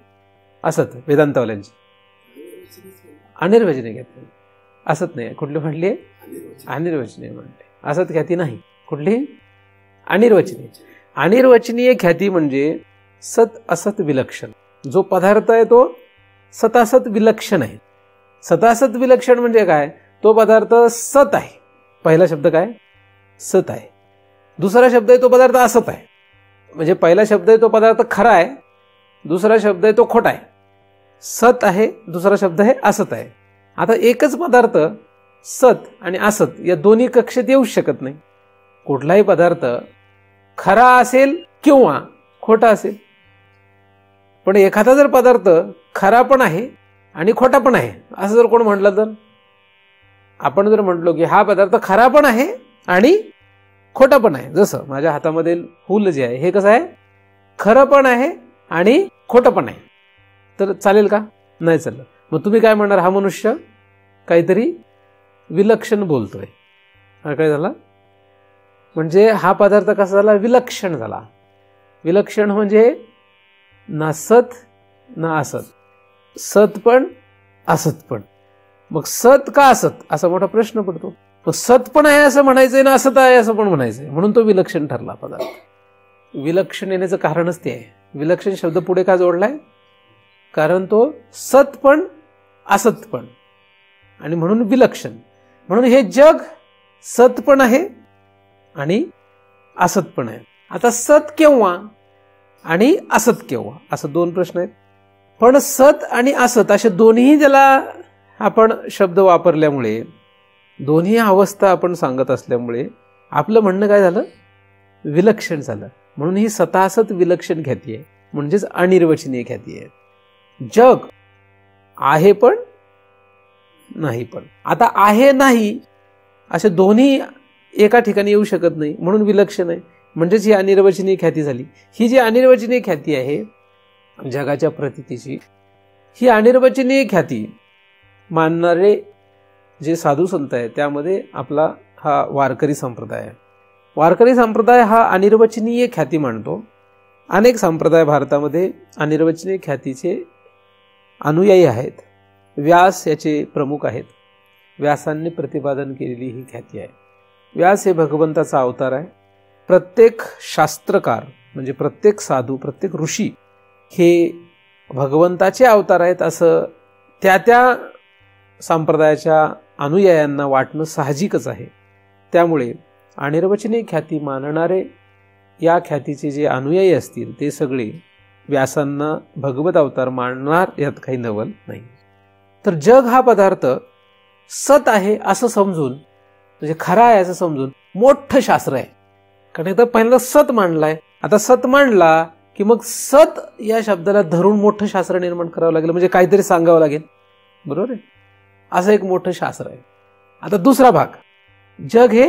असत, वेदांतवाल्यांची. अनिर्वचनीय ख्याती असत नाही. कुठली म्हटली आहे? अनिर्वचनीय म्हणते. असत ख्याती नाही. कुठली? अनिर्वचनीय. अनिर्वचनीय ख्याती म्हणजे सत असत विलक्षण. जो पदार्थ आहे तो सतासत विलक्षण आहे. सतासत विलक्षण म्हणजे काय? तो पदार्थ सत आहे. पहिला शब्द काय? सत आहे. दुसरा शब्द आहे तो पदार्थ असत आहे. म्हणजे पहिला शब्द आहे तो पदार्थ खरा आहे, दुसरा शब्द आहे तो खोटा आहे. सत आहे, दुसरा शब्द आहे असत आहे. आता एकच पदार्थ सत आणि असत या दोन्ही कक्षेत येऊ शकत नाही. कुठलाही पदार्थ खरा असेल किंवा खोटा असेल. पण एखादा जर पदार्थ खरा पण आहे आणि खोटा पण आहे असं जर कोण म्हटलं तर आपण जर म्हटलो की हा पदार्थ खरा पण आहे आणि खोटा पण आहे, जसं माझ्या हातामधील फूल जे आहे हे कसं आहे, खरं पण आहे आणि खोटं पण आहे, तर चालेल का? नाही चाललं. मग तुम्ही काय म्हणणार, हा मनुष्य काहीतरी विलक्षण बोलतोय. हा काय झाला, म्हणजे हा पदार्थ कसा झाला, विलक्षण झाला. विलक्षण म्हणजे ना सत ना असत, सत पण असत पण. मग सत का असत असा मोठा प्रश्न पडतो. मग सत पण आहे असं म्हणायचंय ना असत आहे असं पण म्हणायचंय, म्हणून तो विलक्षण ठरला पदार्थ. विलक्षण येण्याचं कारणच ते आहे. विलक्षण शब्द पुढे का जोडलाय, कारण तो सत पण असत पण आणि म्हणून विलक्षण. म्हणून हे जग सत पण आहे आणि असत पण आहे. आता सत केव्हा आणि असत केव्हा असं दोन प्रश्न आहेत. पण सत आणि असत असे दोन्ही ज्याला आपण शब्द वापरल्यामुळे, दोन्ही अवस्था आपण सांगत असल्यामुळे आपलं म्हणणं काय झालं, विलक्षण झालं. म्हणून ही सतासत विलक्षण ख्याती आहे, म्हणजेच अनिर्वचनीय ख्याती आहे. जग आहे पण नाही पण. आता आहे नाही असे दोन्ही एका ठिकाणी येऊ शकत नाही, म्हणून विलक्षण आहे, म्हणजेच ही अनिर्वचनीय ख्याती झाली. ही जी अनिर्वचनीय ख्याती आहे जगाच्या प्रतीतीची, ही अनिर्वचनीय ख्याती मानणारे जे साधू संत आहे त्यामध्ये आपला हा वारकरी संप्रदाय आहे. वारकरी संप्रदाय हा अनिर्वचनीय ख्याती मानतो. अनेक संप्रदाय भारतामध्ये अनिर्वचनीय ख्यातीचे अनुयायी आहेत. व्यास याचे प्रमुख आहेत. व्यासांनी प्रतिपादन केलेली ही ख्याती आहे. व्यास हे भगवंताचा अवतार आहे. प्रत्येक शास्त्रकार म्हणजे प्रत्येक साधू, प्रत्येक ऋषी हे भगवंताचे अवतार आहेत असं त्या त्या संप्रदायाच्या अनुयायांना वाटणं साहजिकच आहे. त्यामुळे अनिर्वचनीय ख्याती मानणारे या ख्यातीचे जे अनुयायी असतील ते सगळे व्यासांना भगवत अवतार मानणार, यात काही नवल नाही. तर जग हा पदार्थ सत आहे असं समजून, म्हणजे खरा आहे असं समजून मोठं शास्त्र आहे. कारण एकदा पहिल्यांदा सत मांडलाय, आता सत मांडला की मग सत या शब्दाला धरून मोठं शास्त्र निर्माण करावं लागेल, म्हणजे काहीतरी सांगावं लागेल, बरोबर आहे. असं एक मोठं शास्त्र आहे. आता दुसरा भाग, जग हे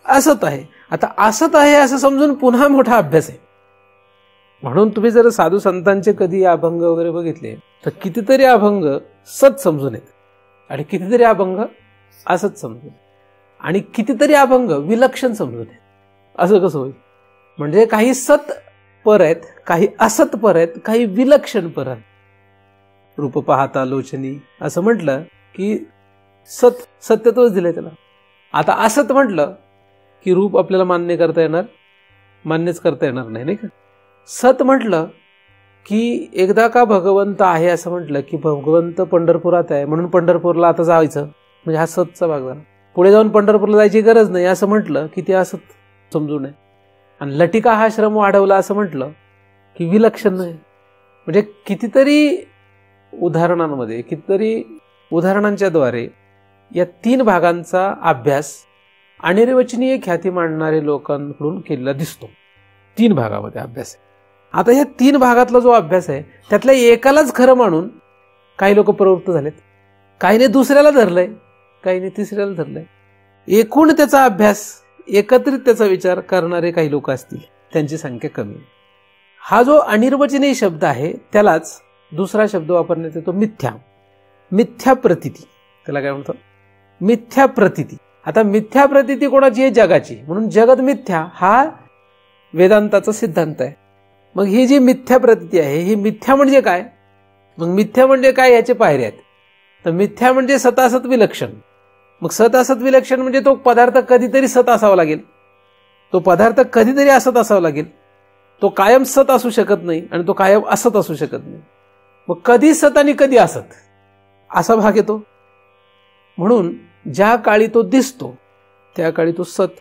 असत आहे. आता असत आहे असं समजून पुन्हा मोठा अभ्यास आहे. म्हणून तुम्ही जर साधू संतांचे कधी अभंग वगैरे बघितले तर कितीतरी अभंग सत समजून येत आणि कितीतरी अभंग असत समजून आणि कितीतरी अभंग विलक्षण समजून येत. असं कसं होईल? म्हणजे काही सत पर आहेत, काही असत पर आहेत, काही विलक्षण पर आहेत. रूप पाहता लोचनी असं म्हटलं की सत्य तोच दिलंय त्याला. आता असत म्हटलं की रूप आपल्याला मान्यच करता येणार नाही का. सत म्हटलं की एकदा का भगवंत आहे असं म्हटलं की भगवंत पंढरपुरात आहे म्हणून पंढरपूरला आता जायचं, म्हणजे हा सतचा भाग झाला. पुढे जाऊन पंढरपूरला जायची गरज नाही असं म्हटलं की ते असत समजू नये. आणि लटिका हा श्रम वाढवला असं म्हटलं की विलक्षण नाही. म्हणजे कितीतरी उदाहरणांमध्ये, कितीतरी उदाहरणांच्या द्वारे या तीन भागांचा अभ्यास अनिर्वचनीय ख्याती मांडणारे लोकांकडून केलेला दिसतो. तीन भागामध्ये अभ्यास आहे. आता या तीन भागातला जो अभ्यास आहे त्यातल्या एकालाच खरं मानून काही लोक प्रवृत्त झालेत. काहीने दुसऱ्याला धरलंय, काहीने तिसऱ्याला धरलंय. एकूण त्याचा अभ्यास, एकत्रित त्याचा विचार करणारे काही लोक असतील, त्यांची संख्या कमी. हा जो अनिर्वचनीय शब्द आहे त्यालाच दुसरा शब्द वापरण्यात येतो, मिथ्या. मिथ्या प्रतीती, त्याला काय म्हणतो? मिथ्या प्रतीती. आता मिथ्या प्रतीती कोणाची आहे? जगाची. म्हणून जगत मिथ्या हा वेदांताचा सिद्धांत आहे. मग ही जी मिथ्या प्रतीती आहे, ही मिथ्या म्हणजे काय? मग मिथ्या म्हणजे काय याचे पायऱ्या आहेत. तर मिथ्या म्हणजे सतासत विलक्षण. मग सतासत विलक्षण म्हणजे तो पदार्थ कधीतरी सत असावा लागेल, तो पदार्थ कधीतरी असत असावा लागेल. तो कायम सत असू शकत नाही आणि तो कायम असत असू शकत नाही. मग कधी सत आणि कधी असत असा भाग येतो. म्हणून ज्या काळी तो दिसतो त्या काळी तो सत,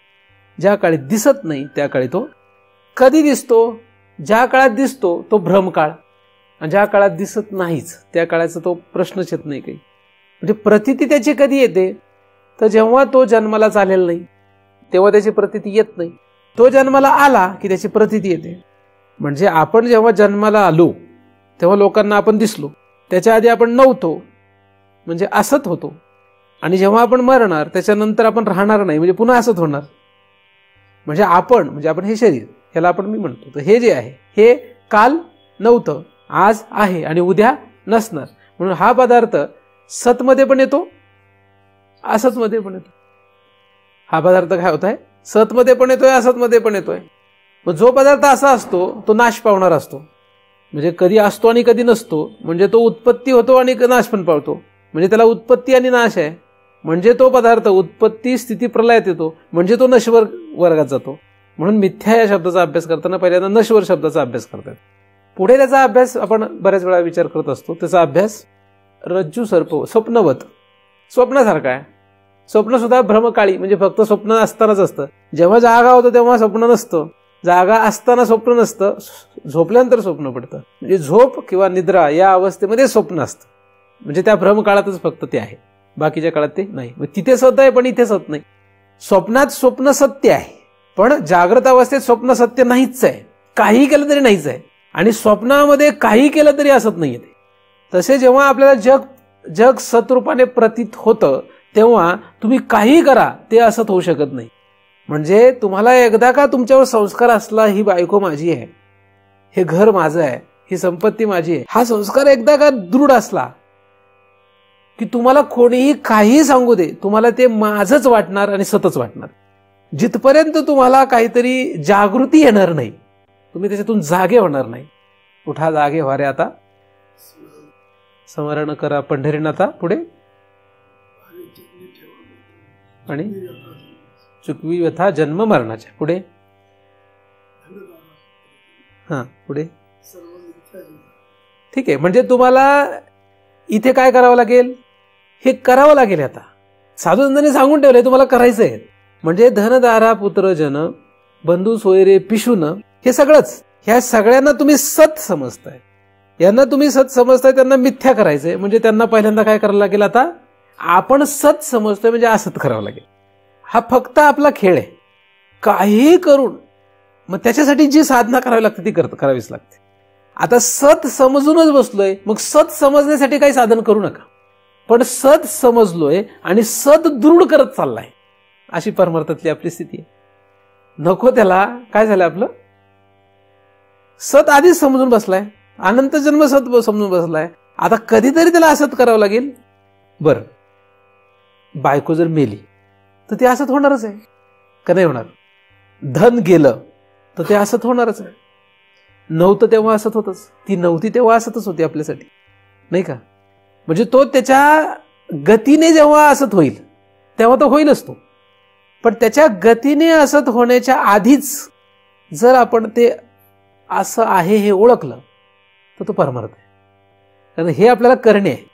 ज्या काळी दिसत नाही त्या काळी तो कधी दिसतो. ज्या काळात दिसतो तो भ्रमकाळ आणि ज्या काळात दिसत नाहीच त्या काळाचा तो प्रश्नच येत नाही काही. म्हणजे प्रतीती त्याची कधी येते? तर जेव्हा तो जन्माला चालेल नाही तेव्हा त्याची प्रतीती येत नाही. तो जन्माला आला की त्याची प्रतीती येते. म्हणजे आपण जेव्हा जन्माला आलो तेव्हा लोकांना आपण दिसलो, त्याच्या आधी आपण नव्हतो म्हणजे असत होतो. आणि जेव्हा आपण मरणार त्याच्यानंतर आपण राहणार नाही, म्हणजे पुन्हा असत होणार. म्हणजे आपण हे शरीर, ह्याला आपण मी म्हणतो. तर हे जे आहे हे काल नव्हतं, आज आहे आणि उद्या नसणार. म्हणून हा पदार्थ सतमध्ये पण येतो, असतमध्ये पण येतो. हा पदार्थ काय होत आहे, सतमध्ये पण येतोय, असतमध्ये पण येतोय. मग जो पदार्थ असा असतो तो नाश पावणार असतो. म्हणजे कधी असतो आणि कधी नसतो, म्हणजे तो उत्पत्ती होतो आणि नाश पण पावतो. म्हणजे त्याला उत्पत्ती आणि नाश आहे. म्हणजे तो पदार्थ उत्पत्ती स्थिती प्रलयात येतो, म्हणजे तो नश्वर वर्गात जातो. म्हणून मिथ्या या शब्दाचा अभ्यास करताना पहिल्यांदा नश्वर शब्दाचा अभ्यास करतात. पुढे त्याचा अभ्यास आपण बऱ्याच वेळा विचार करत असतो. त्याचा अभ्यास रज्जू सर्प, स्वप्नवत, स्वप्नासारखा आहे. स्वप्न सुद्धा भ्रमकाळी, म्हणजे फक्त स्वप्न असतानाच असतं. जेव्हा जागा होतं तेव्हा स्वप्न नसतं, जागा असताना स्वप्न नसतं, झोपल्यानंतर स्वप्न पडतं. म्हणजे झोप किंवा निद्रा या अवस्थेमध्ये स्वप्न असतं. म्हणजे त्या भ्रमकाळातच फक्त ते आहे, बाकीच्या काळात ते नाही. तिथे सत आहे पण इथे सत नाही. स्वप्नात स्वप्न सत्य आहे, पण जागृत अवस्थेत स्वप्न सत्य नाहीच आहे. काही केलं तरी नाहीच आहे. आणि स्वप्नामध्ये काही केलं तरी असत नाहीये ते. तसे जेव्हा आपल्याला जग सतरूपाने प्रतीत होतं तेव्हा तुम्ही काही करा ते असत होऊ शकत नाही. म्हणजे तुम्हाला एकदा का तुमच्यावर संस्कार असला, ही बायको माझी आहे, हे घर माझं आहे, ही संपत्ती माझी आहे, हा संस्कार एकदा का दृढ असला की तुम्हाला कोणीही काही सांगू दे, तुम्हाला ते माझंच वाटणार आणि सतच वाटणार. जिथपर्यंत तुम्हाला काहीतरी जागृती येणार नाही, तुम्ही त्याच्यातून जागे होणार नाही. उठा जागे व्हा रे आता, स्मरण करा पंढरीनाथा. पुढे आणि चुकवी व्यथा जन्म मरणाच्या. पुढे पुढे ठीक आहे. म्हणजे तुम्हाला इथे काय करावं लागेल, हे करावं लागेल. आता साधूसंतांनी सांगून ठेवलंय तुम्हाला करायचं आहे. म्हणजे धनदारा पुत्र जन बंधू सोयरे पिशून, हे सगळंच, ह्या सगळ्यांना तुम्ही सत समजताय. यांना तुम्ही सत समजताय, त्यांना मिथ्या करायचंय. म्हणजे त्यांना पहिल्यांदा काय करावं लागेल, आता आपण सत समजतोय म्हणजे असत करावं लागेल. हा फक्त आपला खेळ आहे. काही करून मग त्याच्यासाठी जी साधना करावी लागते ती करावीच लागते. आता सत समजूनच बसलोय, मग सत समजण्यासाठी काही साधन करू नका. पण सत समजलोय आणि सत दृढ करत चाललाय, अशी परमार्थातली आपली स्थिती आहे. नको त्याला. काय झालं, आपलं सत आधीच समजून बसलाय, अनंत जन्म सत समजून बसलाय. आता कधीतरी त्याला असत करावं लागेल. बरं, बायको जर मेली तर ते असत होणारच आहे का नाही होणार? धन गेलं तर ते असत होणारच आहे. नव्हतं तेव्हा असत होतच, ती नव्हती तेव्हा असतच होती आपल्यासाठी, नाही का? म्हणजे तो त्याच्या गतीने जेव्हा असत होईल तेव्हा तो होईलच तो. पण त्याच्या गतीने असत होण्याच्या आधीच जर आपण ते असं आहे हे ओळखलं तर तो परमार्थ आहे. कारण हे आपल्याला करणे आहे.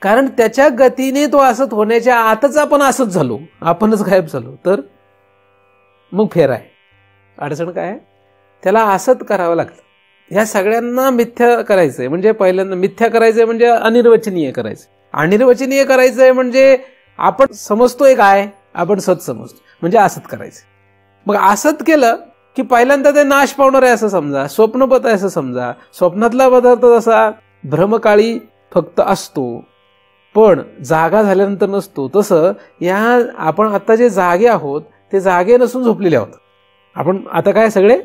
कारण त्याच्या गतीने तो असत होण्याच्या आतच आपण असत झालो, आपणच गायब झालो, तर मग फेर आहे. अडचण काय आहे, त्याला असत करावं लागतं. ह्या सगळ्यांना मिथ्या करायचंय. म्हणजे पहिल्यांदा मिथ्या करायचंय म्हणजे अनिर्वचनीय करायचं. अनिर्वचनीय करायचंय म्हणजे आपण समजतोय काय, आपण सत समजतो, म्हणजे असत करायचं. मग असत केलं की पहिल्यांदा ते नाश पावणार आहे असं समजा, स्वप्नपत आहे असं समजा. स्वप्नातला पदार्थ जसा भ्रमकाळी फक्त असतो पण जागा झाल्यानंतर नसतो, तसं या आपण आता जे जागे आहोत ते जागे नसून झोपलेले आहोत. आपण आता काय सगळे,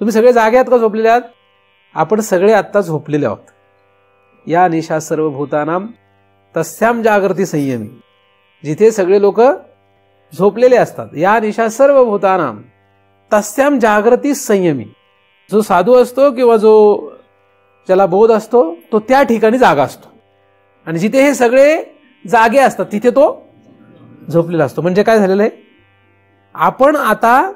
तुम्ही सगळे जागे आहात का झोपलेले आहात? आपण सगळे आता झोपलेले आहोत. या निशा सर्व भूतानाम तस्याम जागृती संयमी. जिथे सगळे लोक झोपलेले असतात, या निशा सर्व भूतानाम तस्याम जागृती संयमी. जो साधू असतो किंवा जो ज्याला बोध असतो तो त्या ठिकाणी जागा असतो, आणि जिथे हे सगळे जागे असतात तिथे तो झोपलेला असतो. म्हणजे काय झालेलं आहे, आपण आता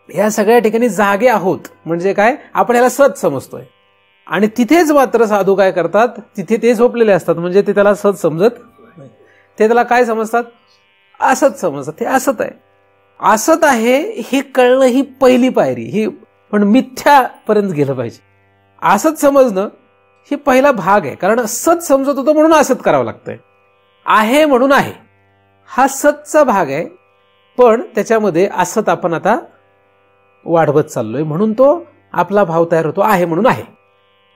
या सगळ्या ठिकाणी जागे आहोत. म्हणजे काय, आपण याला सत समजतोय. आणि तिथेच मात्र साधू काय करतात, तिथे ते झोपलेले असतात. म्हणजे ते त्याला सत समजत नाही, ते त्याला काय समजतात, असत समजतात. ते असत आहे, असत आहे हे कळणं ही पहिली पायरी. ही पण मिथ्यापर्यंत गेलं पाहिजे. असत समजणं ही पहिला भाग आहे. कारण सत समजत होतो म्हणून असत करावं लागतंय. आहे म्हणून आहे, हा सतचा भाग आहे. पण त्याच्यामध्ये असत आपण आता वाढवत चाललोय, म्हणून तो आपला भाव तयार होतो. आहे म्हणून आहे.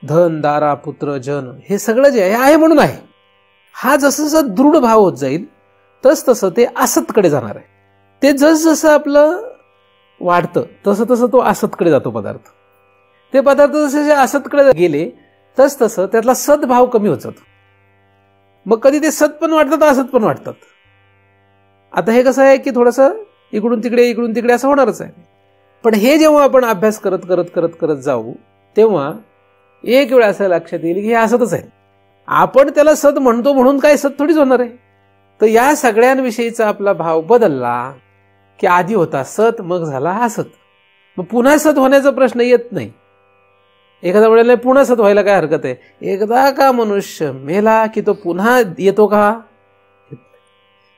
धन दारा पुत्र जन हे सगळं जे आहे म्हणून आहे. हा जसं जसं दृढ भाव होत जाईल तसं ते असतकडे जाणार आहे. ते जसं आपलं वाढतं तसं तो असतकडे जातो पदार्थ. ते पदार्थ जसे असतकडे गेले तसं त्यातला सद्भाव कमी होत जातो. मग कधी ते सत पण वाटतात, असत पण वाटतात. आता हे कसं आहे की थोडंसं इकडून तिकडे असं होणारच आहे. पण हे जेव्हा आपण अभ्यास करत जाऊ तेव्हा एक वेळ असं लक्षात येईल की हे असतच आहे. आपण त्याला सत म्हणतो म्हणून काय सत थोडीच होणार आहे. तर या सगळ्यांविषयीचा आपला भाव बदलला की आधी होता सत, मग झाला असत. मग पुन्हा सत होण्याचा प्रश्न येत नाही. एखाद्या वेळेला पुन्हा सत व्हायला काय हरकत आहे? एकदा का मनुष्य मेला की तो पुन्हा येतो का?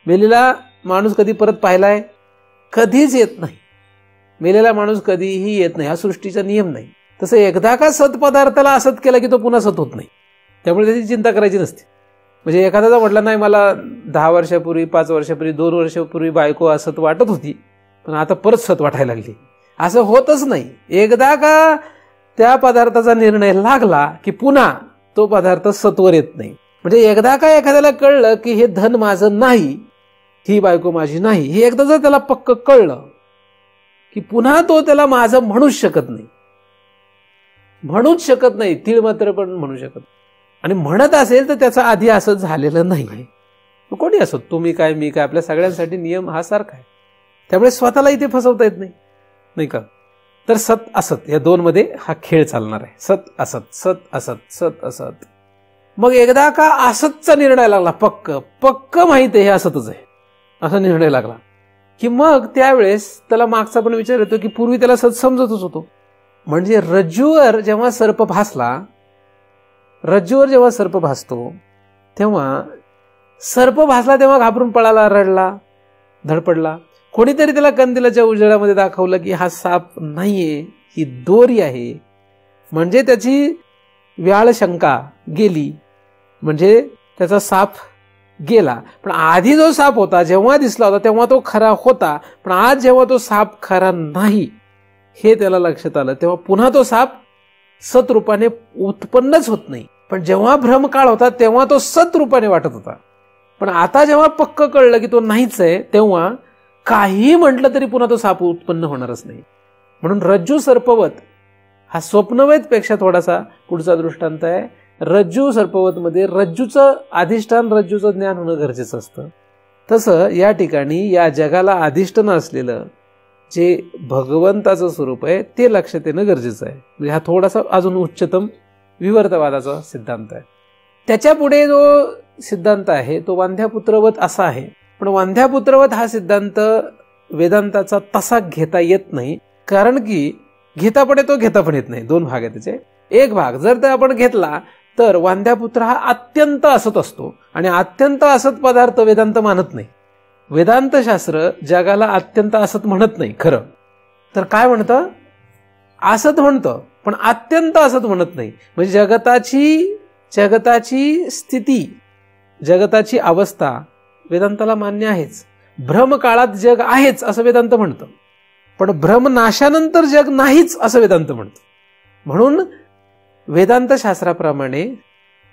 मेलेला माणूस कधी परत पाहिलाय? कधीच येत नाही. मेलेला माणूस कधीही येत नाही, हा सृष्टीचा नियम नाही. तसं एकदा का सत पदार्थाला असत केला की तो पुन्हा सत होत नाही. त्यामुळे त्याची चिंता करायची नसते. म्हणजे एखाद्याचा म्हटला नाही मला 10 वर्षापूर्वी, 5 वर्षापूर्वी, 2 वर्षापूर्वी बायको असत वाटत होती पण आता परत सत वाटायला लागली, असं होतच नाही. एकदा का त्या पदार्थाचा निर्णय लागला की पुन्हा तो पदार्थ सत्वर येत नाही. म्हणजे एकदा का एखाद्याला कळलं की हे धन माझं नाही, ही बायको माझी नाही, हे एकदा जर त्याला पक्क कळलं की पुन्हा तो त्याला माझं म्हणूच शकत नाही. तीळ मात्र पण म्हणू शकत. आणि म्हणत असेल तर त्याचा आधी असं झालेलं नाही. कोणी असो, तुम्ही काय मी काय, आपल्या सगळ्यांसाठी नियम हा सारखा आहे. त्यामुळे स्वतःला इथे फसवता येत नाही का? तर सत असत या दोन मध्ये हा खेळ चालणार आहे. सत असत, सत असत, सत असत. मग एकदा का असतचा निर्णय लागला, पक्क माहिती आहे हे असतच आहे असा निर्णय लागला की मग त्यावेळेस त्याला मागचा पण विचार येतो की पूर्वी त्याला सत समजतच होतो. म्हणजे रज्जूवर जेव्हा सर्प भासतो तेव्हा सर्प भासला तेव्हा घाबरून पळाला, रडला, धडपडला. कोणीतरी त्याला कंदिलाच्या उजेडामध्ये दाखवलं की हा साप नाहीये, ही दोरी आहे. म्हणजे त्याची व्याळ शंका गेली, म्हणजे त्याचा साप गेला. पण आधी जो साप होता जेव्हा दिसला होता तेव्हा तो खरा होता, पण आज जेव्हा तो साप खरा नाही हे त्याला लक्षात आलं तेव्हा पुन्हा तो साप सतरूपाने उत्पन्नच होत नाही. पण जेव्हा भ्रमकाळ होता तेव्हा तो सतरूपाने वाटत होता. पण आता जेव्हा पक्क कळलं की तो नाहीच आहे तेव्हा काही म्हटलं तरी पुन्हा तो साप उत्पन्न होणारच नाही. म्हणून रज्जू सर्पवत हा स्वप्नवेद पेक्षा थोडासा पुढचा दृष्टांत आहे. रज्जू सर्पवत मध्ये रज्जूचं अधिष्ठान, रज्जूचं ज्ञान होणं गरजेचं असतं. तसं या ठिकाणी या जगाला अधिष्ठान असलेलं जे भगवंताचं स्वरूप आहे ते लक्षात येणं गरजेचं आहे. म्हणजे हा थोडासा अजून उच्चतम विवर्तवादाचा सिद्धांत आहे. त्याच्या पुढे जो सिद्धांत आहे तो वांध्यापुत्रवत असा आहे. पण वांध्यापुत्रवत हा सिद्धांत वेदांताचा तसा घेता येत नाही, कारण की घेता पण येतो, घेता पण येत नाही. 2 भाग आहे त्याचे. एक भाग जर ते आपण घेतला तर वांध्यापुत्र हा अत्यंत असत असतो आणि अत्यंत असत पदार्थ वेदांत मानत नाही. वेदांत शास्त्र जगाला अत्यंत असत म्हणत नाही. खरं तर काय म्हणतं? असत म्हणतं, पण अत्यंत असत म्हणत नाही. म्हणजे जगताची स्थिती, जगताची अवस्था वेदांताला मान्य आहेच. भ्रमकाळात जग आहेच असं वेदांत म्हणतं, पण भ्रमनाशानंतर जग नाहीच असं वेदांत म्हणतं. म्हणून वेदांत शास्त्राप्रमाणे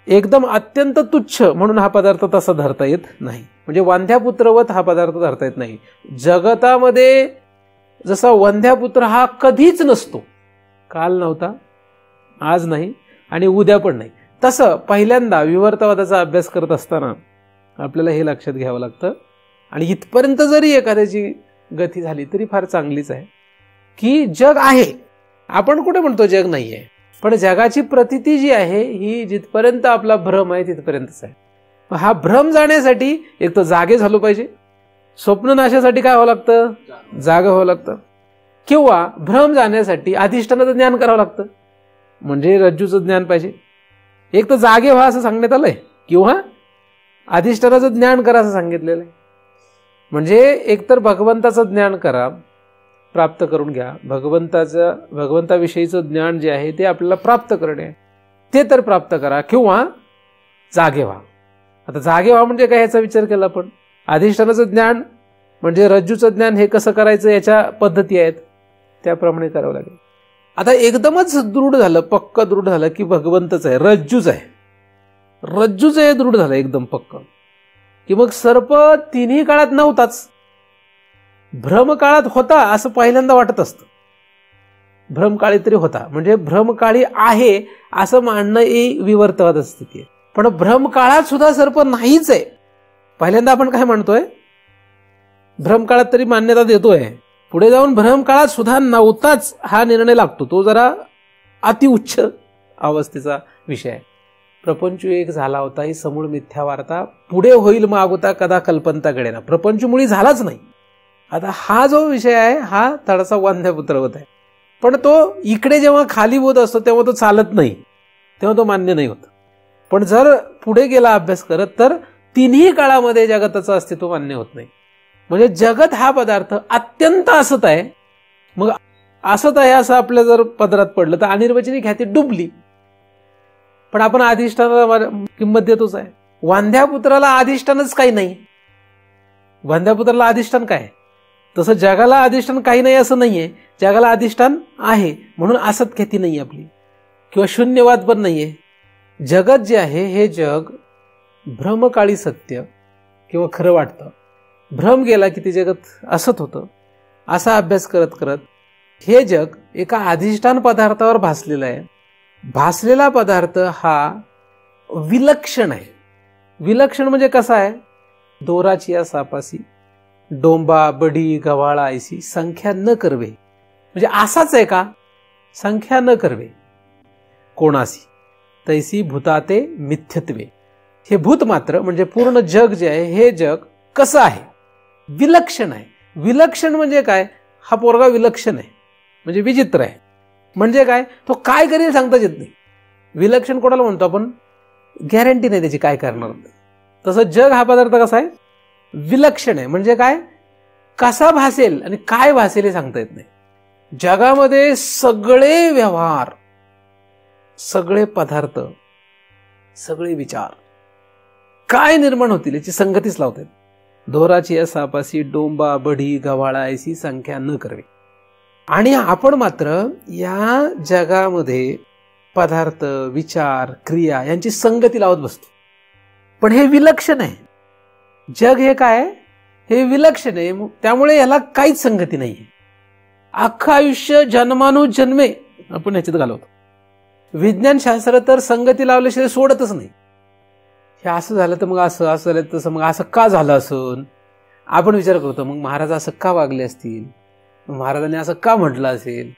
एकदम अत्यंत तुच्छ म्हणून हा पदार्थ तसा धरता येत नाही. म्हणजे वांध्यापुत्रवत हा पदार्थ धरता येत नाही. जगतामध्ये जसा वांध्यापुत्र हा कधीच नसतो, काल नव्हता, आज नाही आणि उद्या पण नाही, तसं पहिल्यांदा विवर्तवादाचा अभ्यास करत असताना आपल्याला हे लक्षात घ्यावं लागतं. आणि इथपर्यंत जरी एखाद्याची गती झाली तरी फार चांगलीच आहे की जग आहे. आपण कुठे म्हणतो जग नाही आहे, पण जगाची प्रतीती जी आहे ही जिथपर्यंत आपला भ्रम आहे तिथपर्यंतच आहे. हा भ्रम जाण्यासाठी एक तर जागे झालो पाहिजे. स्वप्न नाशासाठी काय व्हावं लागतं? जागा व्हावं लागतं. किंवा भ्रम जाण्यासाठी अधिष्ठानाचं ज्ञान करावं लागतं, म्हणजे रज्जूचं ज्ञान पाहिजे. एक तर जागे व्हा असं सांगण्यात आलंय किंवा अधिष्ठानाचं ज्ञान करा असं सांगितलेलं आहे. म्हणजे एकतर भगवंताचं ज्ञान करा, प्राप्त करून घ्या. भगवंताविषयीचं ज्ञान जे आहे ते आपल्याला प्राप्त करणे, ते तर प्राप्त करा, किंवा जागे व्हा. आता जागे व्हा म्हणजे काय याचा विचार केला आपण. अधिष्ठानाचं ज्ञान म्हणजे रज्जूचं ज्ञान हे कसं करायचं याच्या पद्धती आहेत, त्याप्रमाणे करावं लागेल. आता एकदमच दृढ झालं, पक्क दृढ झालं की भगवंतच आहे, रज्जूच आहे, रज्जूच आहे, दृढ झालं एकदम पक्क की मग सर्प तिन्ही काळात नव्हताच, भ्रमकाळात होता असं पहिल्यांदा वाटत असतं. भ्रमकाळी तरी होता म्हणजे भ्रमकाळी आहे असं मानणं ही विवर्तवाद स्थिती आहे. पण भ्रमकाळात सुद्धा सर्प नाहीच आहे. पहिल्यांदा आपण काय म्हणतोय, भ्रमकाळात तरी मान्यता देतोय, पुढे जाऊन भ्रमकाळात सुद्धा नव्हताच हा निर्णय लागतो. तो जरा अतिउच्च अवस्थेचा विषय आहे. प्रपंच एक झाला होता ही समूळ मिथ्या वार्ता, पुढे होईल मागोता कदा कल्पंता घडेना. प्रपंच मुळी झालाच नाही. आता हा जो विषय आहे हा थोडासा वांध्यापुत्र होत आहे. पण तो इकडे जेव्हा खाली होत असतो तेव्हा तो चालत नाही, तेव्हा तो मान्य नाही होत. पण जर पुढे गेला अभ्यास करत तर तिन्ही काळामध्ये जगताचं अस्तित्व मान्य होत नाही. म्हणजे जगत हा पदार्थ अत्यंत असत आहे. मग असत आहे असं आपल्या जर पदरात पडलं तर अनिर्वचनी ख्याती डुबली. पण आपण अधिष्ठानाला किंमत देतोच आहे. वांध्यापुत्राला अधिष्ठानच काही नाही. वांध्यापुत्राला अधिष्ठान काय? तसं जगाला अधिष्ठान काही नाही असं नाहीये. जगाला अधिष्ठान आहे म्हणून असत ख्याती नाही आपली, किंवा शून्यवाद पण नाहीये. जगत जे आहे हे जग भ्रमकाळी सत्य किंवा खरं वाटतं. भ्रम गेला की ते जगत असत होतं. असा अभ्यास करत करत हे जग एका अधिष्ठान पदार्थावर भासलेलं आहे. भासलेला पदार्थ हा विलक्षण आहे. विलक्षण म्हणजे कसा आहे? दोराची या सापासी, डोंबा बडी गव्हाळा ऐसी, संख्या न करवे. म्हणजे असाच आहे का? संख्या न करवे कोणासी, तैसी भूताते मिथ्यत्वे. हे भूत मात्र म्हणजे पूर्ण जग जे आहे हे जग कसं आहे? विलक्षण आहे. विलक्षण म्हणजे काय? हा पोरगा विलक्षण आहे म्हणजे विचित्र आहे. म्हणजे काय? तो काय करेल सांगताच येत नाही. विलक्षण कोणाला म्हणतो आपण? गॅरंटी नाही त्याची काय करणार. तसं जग हा पदार्थ कसा आहे? विलक्षण आहे. म्हणजे काय? कसा भासेल आणि काय भासेल हे सांगता येत नाही. जगामध्ये सगळे व्यवहार, सगळे पदार्थ, सगळे विचार काय निर्माण होतील याची संगतीच लावतात. दोराची या सापासी, डोंबा बढी गव्हाळा ऐसी, संख्या न करवे. आणि आपण मात्र या जगामध्ये पदार्थ, विचार, क्रिया यांची संगती लावत बसतो. पण हे विलक्षण आहे. जग हे काय? हे विलक्षण आहे. त्यामुळे याला काहीच संगती नाहीये. अख्खं आयुष्य जन्मानुजन्मे आपण ह्याच्यात घालवतो. विज्ञानशास्त्र तर संगती लावल्याशिवाय सोडतच नाही. हे असं झालं तर मग असं, असं झालं तसं, मग असं का झालं असून आपण विचार करतो. मग महाराज असं का वागले असतील? महाराजांनी असं का म्हटलं असेल?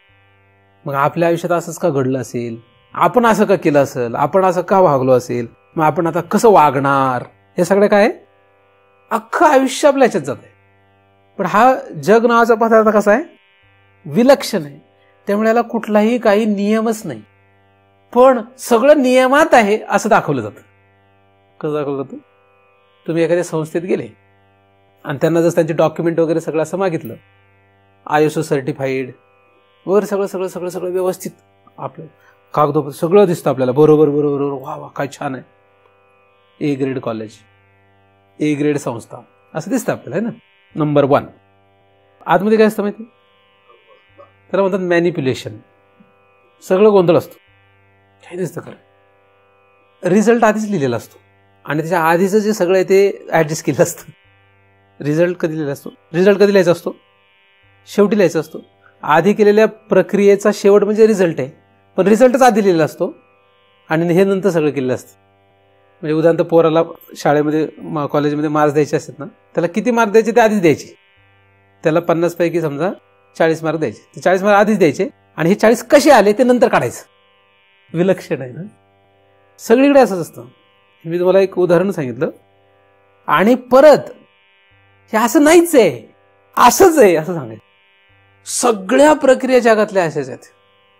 मग आपल्या आयुष्यात असंच का घडलं असेल? आपण असं का केलं असेल? आपण असं का वागलो असेल? मग आपण आता कसं वागणार? हे सगळं काय? अख्खं आयुष्य आपल्या ह्याच्यात जात आहे. पण हा जग नावाचा पदार्थ कसा आहे? विलक्षण आहे. त्यामुळे याला कुठलाही काही नियमच नाही. पण सगळं नियमात आहे असं दाखवलं जातं. कसं दाखवलं जातं? तुम्ही एखाद्या संस्थेत गेले आणि त्यांना जसं त्यांचे डॉक्युमेंट वगैरे सगळं असं मागितलं, ISO सर्टिफाईड वगैरे सगळं सगळं सगळं सगळं व्यवस्थित आपलं कागदोपत्र सगळं दिसतं आपल्याला. बरोबर बरोबर बरोबर, वा वा काय छान आहे. A grade college, A grade संस्था असं दिसतं आपल्याला, आहे ना, नंबर 1. आतमध्ये काय असतं माहिती? त्याला म्हणतात मॅनिप्युलेशन. सगळं गोंधळ असतो. काय दिसतं खरं? रिझल्ट आधीच लिहिलेला असतो आणि त्याच्या आधीचं जे सगळं आहे ते ऍडजस्ट केलं असतं. रिझल्ट कधी लिहिलेला असतो? रिझल्ट कधी लिहायचा असतो? शेवटी लिहायचा असतो. आधी केलेल्या प्रक्रियेचा शेवट म्हणजे रिझल्ट आहे. पण रिझल्टच आधी लिहिलेला असतो आणि हे नंतर सगळं केलेलं असतं. म्हणजे उदाहरणार्थ पोराला शाळेमध्ये कॉलेजमध्ये मार्क्स द्यायचे असतात ना, त्याला किती मार्क द्यायचे ते आधीच द्यायचे. त्याला 50 पैकी समजा 40 मार्क द्यायचे, ते 40 मार्क आधीच द्यायचे आणि हे 40 कसे आले ते नंतर काढायचं. विलक्षण आहे ना? सगळीकडे असंच असतं. मी तुम्हाला एक उदाहरण सांगितलं आणि परत हे असं नाहीच आहे, असंच आहे असं सांगायचं. सगळ्या प्रक्रिया जगातल्या अशाच आहेत.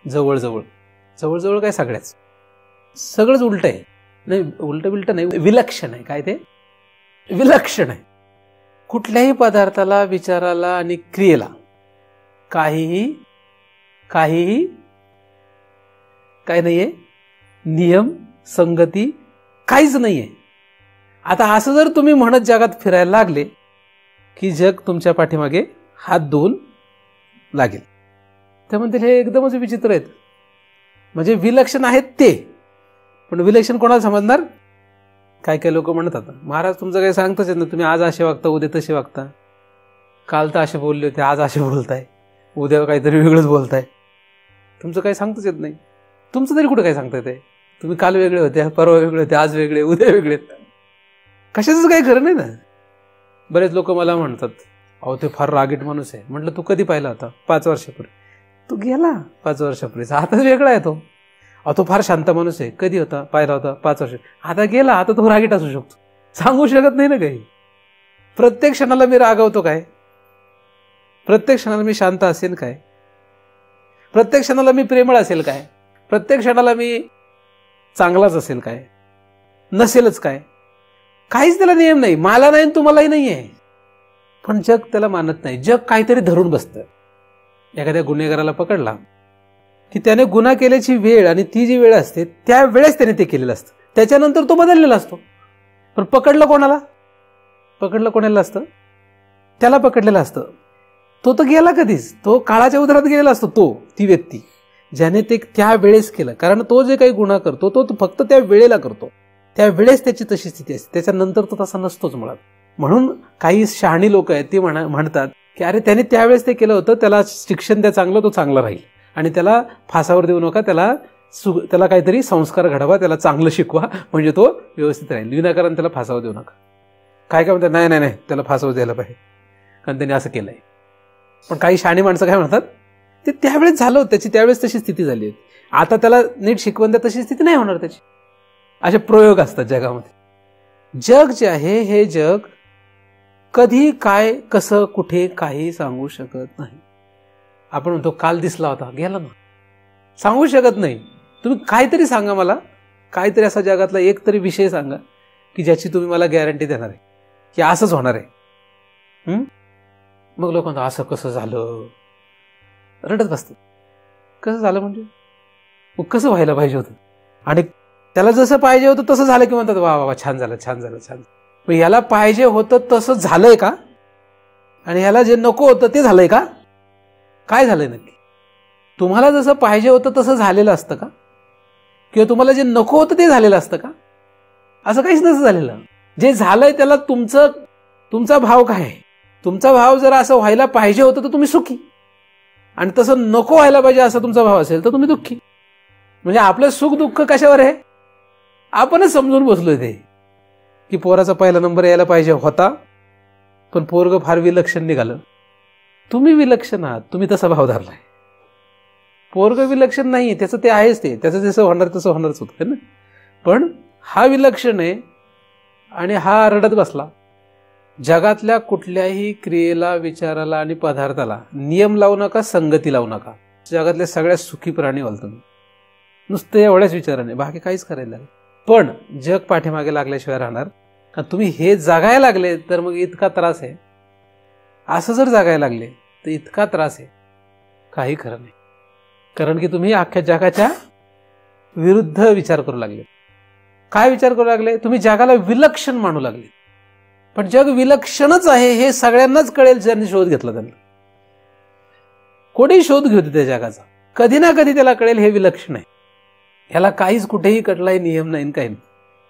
जवळजवळ जवळजवळ काय सगळ्याच, सगळंच उलट आहे. नाही, उलट बिलट नाही, विलक्षण आहे. काय ते? विलक्षण आहे. कुठल्याही पदार्थाला, विचाराला आणि क्रियेला काहीही काय नाहीये, नियम, संगती काहीच नाहीये. आता असं जर तुम्ही म्हणत जगात फिरायला लागले की जग तुमच्या पाठीमागे हात धुवून लागेल. ते म्हणतील हे एकदमच विचित्र आहेत. म्हणजे विलक्षण आहेत ते, पण विलक्षण कोणाला समजणार? काय काय लोक म्हणतात, महाराज तुमचं काही सांगताच येत ना, तुम्ही आज असे वागता, उद्या तसे वागता, काल तर असे बोलले होते, आज असे बोलताय, उद्या काहीतरी वेगळंच बोलताय, तुमचं काही सांगताच येत नाही. तुमचं तरी कुठं काय सांगता येते? तुम्ही काल वेगळे होते, परवा वेगळे होते, आज वेगळे, उद्या वेगळे, कशाच काही खरं नाही ना. बरेच लोक मला म्हणतात, अहो ते फार रागीट माणूस आहे. म्हटलं तू कधी पाहिला होता? 5 वर्षापूर्वी. तू गेला 5 वर्षापूर्वी, आता वेगळा आहे तो. अहो तो फार शांत माणूस आहे. कधी होता? पाहिला होता 5 वर्ष. आता गेला, आता तो रागीट असू शकतो. सांगू शकत नाही ना काही. प्रत्येक क्षणाला मी रागवतो काय? प्रत्येक क्षणाला मी शांत असेल काय? प्रत्येक क्षणाला मी प्रेमळ असेल काय? प्रत्येक क्षणाला मी चांगलाच असेल काय? नसेलच काय? काहीच त्याला नियम नाही. मला नाही, तुम्हालाही नाही आहे. पण जग त्याला मानत नाही. जग काहीतरी धरून बसतं. एखाद्या गुन्हेगाराला पकडला की त्याने गुन्हा केल्याची वेळ आणि ती जी वेळ असते त्या वेळेस त्याने ते केलेलं असतं. त्याच्यानंतर तो बदललेला असतो. पण पकडलं कोणाला? पकडलं कोणाला असतं? त्याला पकडलेलं असतं. तो तर गेला कधीच. तो काळाच्या उधारात गेलेला असतो. ती व्यक्ती ज्याने ते त्या वेळेस केलं. कारण तो जे काही गुन्हा करतो तो फक्त त्या वेळेला करतो. त्या वेळेस त्याची तशी स्थिती असते. त्याच्यानंतर तो तसा नसतोच मुळात. म्हणून काही शहाणी लोक आहेत ती म्हणतात की अरे त्याने त्यावेळेस ते केलं होतं, त्याला शिक्षण द्या चांगलं, तो चांगला राहील. आणि त्याला फासावर देऊ नका, त्याला काहीतरी संस्कार घडवा, त्याला चांगलं शिकवा, म्हणजे तो व्यवस्थित राहील. विनाकारण त्याला फासावर देऊ नका. काय म्हणतात, नाही नाही नाही त्याला फासावर द्यायला पाहिजे कारण त्याने असं केलंय. पण काही शहाणी माणसं काय म्हणतात, ते त्यावेळेस झालं होतं, त्याची त्यावेळेस तशी स्थिती झाली होती, आता नीट शिकवण द्या, तशी स्थिती नाही होणार त्याची. असे प्रयोग असतात जगामध्ये. जग जे आहे हे जग कधी काय कसं कुठे काही सांगू शकत नाही. आपण म्हणतो काल दिसला होता, गेला ना, सांगू शकत नाही. तुम्ही काहीतरी सांगा मला, काहीतरी असा जगातला एक तरी विषय सांगा की ज्याची तुम्ही मला गॅरंटी देणार आहे की असंच होणार आहे. मग लोक म्हणतात असं कसं झालं, रडत बसतात. कसं झालं म्हणजे मग कसं व्हायला पाहिजे होतं, आणि त्याला जसं पाहिजे होतं तसं झालं की म्हणतात वा वा छान झालं छान झालं छान. पण याला पाहिजे होतं तसं झालंय का? आणि याला जे नको होतं ते झालंय का? काय झालंय नक्की? तुम्हाला जसं पाहिजे होतं तसं झालेलं असतं का? किंवा तुम्हाला जे नको होतं ते झालेलं असतं का? असं काहीच नसतं झालेलं. जे झालंय त्याला तुमचा भाव काय आहे? तुमचा भाव जर असं व्हायला पाहिजे होतं तर तुम्ही सुखी, आणि तसं नको व्हायला पाहिजे असं तुमचा भाव असेल तर तुम्ही दुःखी. म्हणजे आपलं सुख दुःख कशावर आहे? आपणच समजून बसलोय ते की पोराचा पहिला नंबर यायला पाहिजे होता, पण पोरग फार विलक्षण निघालं. तुम्ही विलक्षण आहात, तुम्ही तसा भाव धरलाय. पोरग विलक्षण नाही, त्याचं ते आहेच, ते त्याचं जसं होणार तसं होणारच होतं ना. पण हा विलक्षण आहे आणि हा रडत बसला. जगातल्या कुठल्याही क्रियेला, विचाराला आणि पदार्थाला नियम लावू नका, संगती लावू नका. जगातले सगळ्यात सुखी प्राणी व्हाल तुम्ही नुसतं एवढ्याच विचाराने, बाकी काहीच करायला लागेल. पण जग पाठीमागे लागल्याशिवाय राहणार. तुम्ही हे जगायला लागले तर मग इतका त्रास आहे. असं जर जगायला लागले तर इतका त्रास आहे, काही खरं नाही. कारण की तुम्ही अख्ख्या जगाच्या विरुद्ध विचार करू लागले. काय विचार करू लागले? तुम्ही जगाला विलक्षण मानू लागले. पण जग विलक्षणच आहे हे सगळ्यांनाच कळेल ज्यांनी शोध घेतला. त्यांना कोणी शोध घेऊ त्या जगाचा, कधी ना कधी त्याला कळेल हे विलक्षण आहे. ह्याला काहीच कुठेही कटलाही नियम नाही, काही नाही.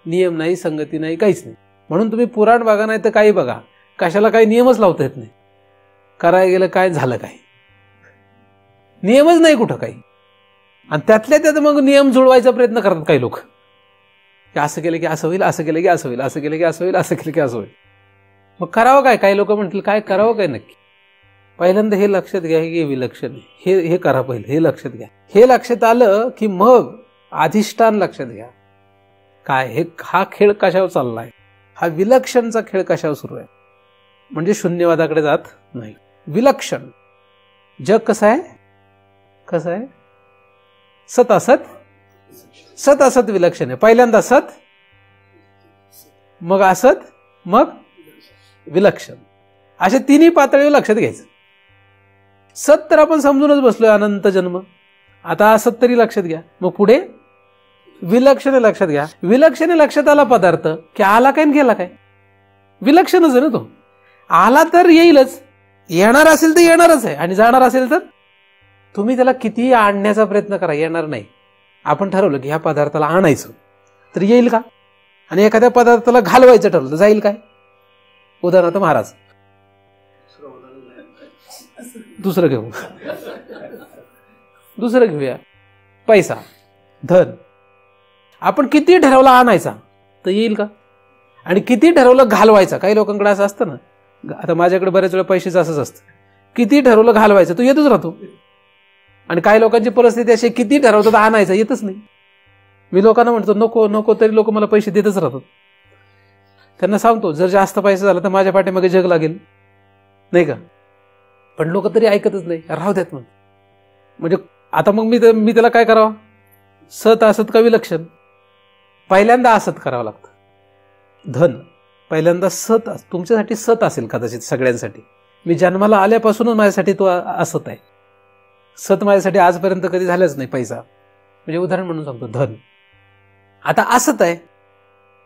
नियम नाही, संगती नाही, काहीच नाही. म्हणून तुम्ही पुराण बघा नाही तर काही बघा, कशाला काही नियमच लावता येत नाही. करायला गेलं काय, झालं काय, नियमच नाही कुठं काही. आणि त्यातल्या त्यात मग नियम जुळवायचा प्रयत्न करतात काही लोक, की असं केलं की असं होईल, असं केलं की असं होईल, असं केलं की असं होईल, असं केलं की असं होईल. मग करावं काय? काही लोक म्हणतील काय करावं काय नक्की? पहिल्यांदा हे लक्षात घ्या की विलक्षण आहे. हे करा पहिलं, हे लक्षात घ्या. हे लक्षात आलं की मग अधिष्ठान लक्षात घ्या. काय हा खेळ कशावर चाललाय, हा विलक्षणचा खेळ कशावर सुरू आहे. म्हणजे शून्यवादाकडे जात नाही. विलक्षण जग कसं आहे? कसं आहे? सत असत, सत असत विलक्षण आहे. पहिल्यांदा सत, मग असत, मग विलक्षण. अशा तिन्ही पातळीवर लक्षात घ्यायचं. सत तर आपण समजूनच बसलोय, अनंत जन्म. आता असत तरी लक्षात घ्या. मग पुढे विलक्षण लक्षात घ्या. विलक्षण लक्षात आला पदार्थ की आला काय गेला काय, विलक्षणच आहे ना तो. आला तर येईलच, येणार असेल तर येणारच आहे, आणि जाणार असेल तर तुम्ही त्याला कितीही आणण्याचा प्रयत्न करा, येणार नाही. आपण ठरवलं की ह्या पदार्थाला आणायचं तर येईल का? आणि एखाद्या पदार्थाला घालवायचं ठरवलं, जाईल काय? उदाहरणार्थ महाराज, दुसरं घेऊया, पैसा, धन. आपण किती ठरवलं आणायचा तर येईल का? आणि किती ठरवलं घालवायचा? काही लोकांकडे असं असतं ना, आता माझ्याकडे बऱ्याच वेळा पैशाचं असंच असतं, किती ठरवलं घालवायचं तो येतच राहतो. आणि काही लोकांची परिस्थिती अशी, किती ठरवतो तर आणायचं येतच नाही. मी लोकांना म्हणतो नको नको, तरी लोक मला पैसे देतच राहतात. त्यांना सांगतो जर जास्त पैसा झाला तर माझ्या पाठीमागे जग लागेल, नाही का? पण लोक तरी ऐकतच नाही, राहू द्यात. म्हणजे आता मग मी त्याला काय करावं? सत असत का विलक्षण? पहिल्यांदा असत करावं लागतं. धन पहिल्यांदा सत, तुमच्यासाठी सत असेल कदाचित सगळ्यांसाठी. मी जन्माला आल्यापासूनच माझ्यासाठी तो असत आहे. सत माझ्यासाठी आजपर्यंत कधी झालंच नाही. पैसा म्हणजे उदाहरण म्हणून सांगतो. धन आता असत आहे.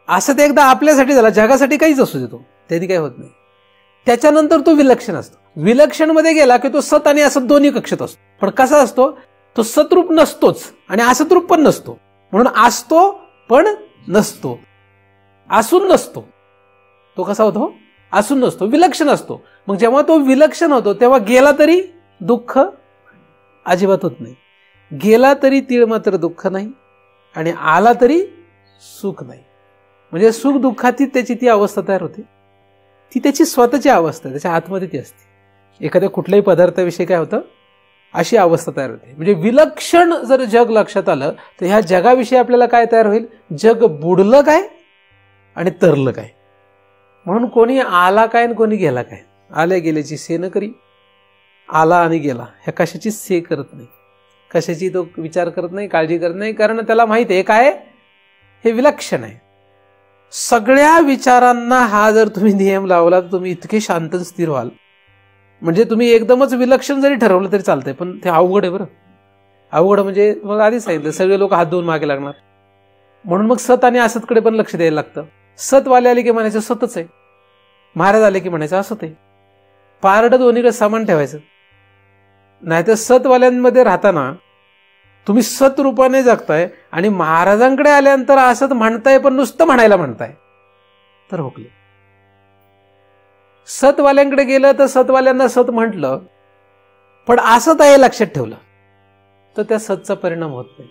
असत एकदा आपल्यासाठी झाला, जगासाठी काहीच असू देतो, त्यांनी काही होत नाही. त्याच्यानंतर तो विलक्षण असतो. विलक्षण मध्ये गेला की तो सत आणि असत दोन्ही कक्षेत असतो. पण कसा असतो? तो सतरूप नसतोच आणि असतरूप पण नसतो. म्हणून असतो पण नसतो, असून नसतो. तो कसा होतो? असून नसतो, विलक्षण असतो. मग जेव्हा तो विलक्षण होतो तेव्हा गेला तरी दुःख अजिबात होत नाही, गेला तरी तीळ मात्र दुःख नाही, आणि आला तरी सुख नाही. म्हणजे सुख दुःखात त्याची ती अवस्था तयार होते. ती त्याची स्वतःची अवस्था, त्याच्या आतमध्ये ती असते. एखाद्या कुठल्याही पदार्थाविषयी काय होतं, अशी अवस्था तयार होते. म्हणजे विलक्षण जर जग लक्षात आलं तर ह्या जगाविषयी आपल्याला काय तयार होईल? जग बुडलं काय आणि तरलं काय. म्हणून कोणी आला काय आणि कोणी गेला काय. आल्या गेल्याची से न करी. आला आणि गेला ह्या कशाची से करत नाही, कशाची तो विचार करत नाही, काळजी करत नाही. कारण त्याला माहिती आहे काय, हे विलक्षण आहे. सगळ्या विचारांना हा जर तुम्ही नियम लावला तर तुम्ही इतके शांत स्थिर व्हाल. म्हणजे तुम्ही एकदमच विलक्षण जरी ठरवलं तरी चालतंय, पण ते अवघड आहे बरं. अवघड म्हणजे मग आधीच सांगितलं, सगळे लोक हात धुवून मागे लागणार. म्हणून मग सत आणि असतकडे पण लक्ष द्यायला लागतं. सतवाले आले की म्हणायचं सतच आहे, महाराज आले की म्हणायचं असत आहे. पारडं दोन्हीकडे समान ठेवायचं. नाहीतर सतवाल्यांमध्ये राहताना तुम्ही सत रूपाने जगताय आणि महाराजांकडे आल्यानंतर असत म्हणताय पण नुसतं म्हणायला म्हणताय तर हुकले. सतवाल्यांकडे गेलं तर सतवाल्यांना सत म्हटलं पण असत आहे लक्षात ठेवलं तर त्या सतचा परिणाम होत नाही.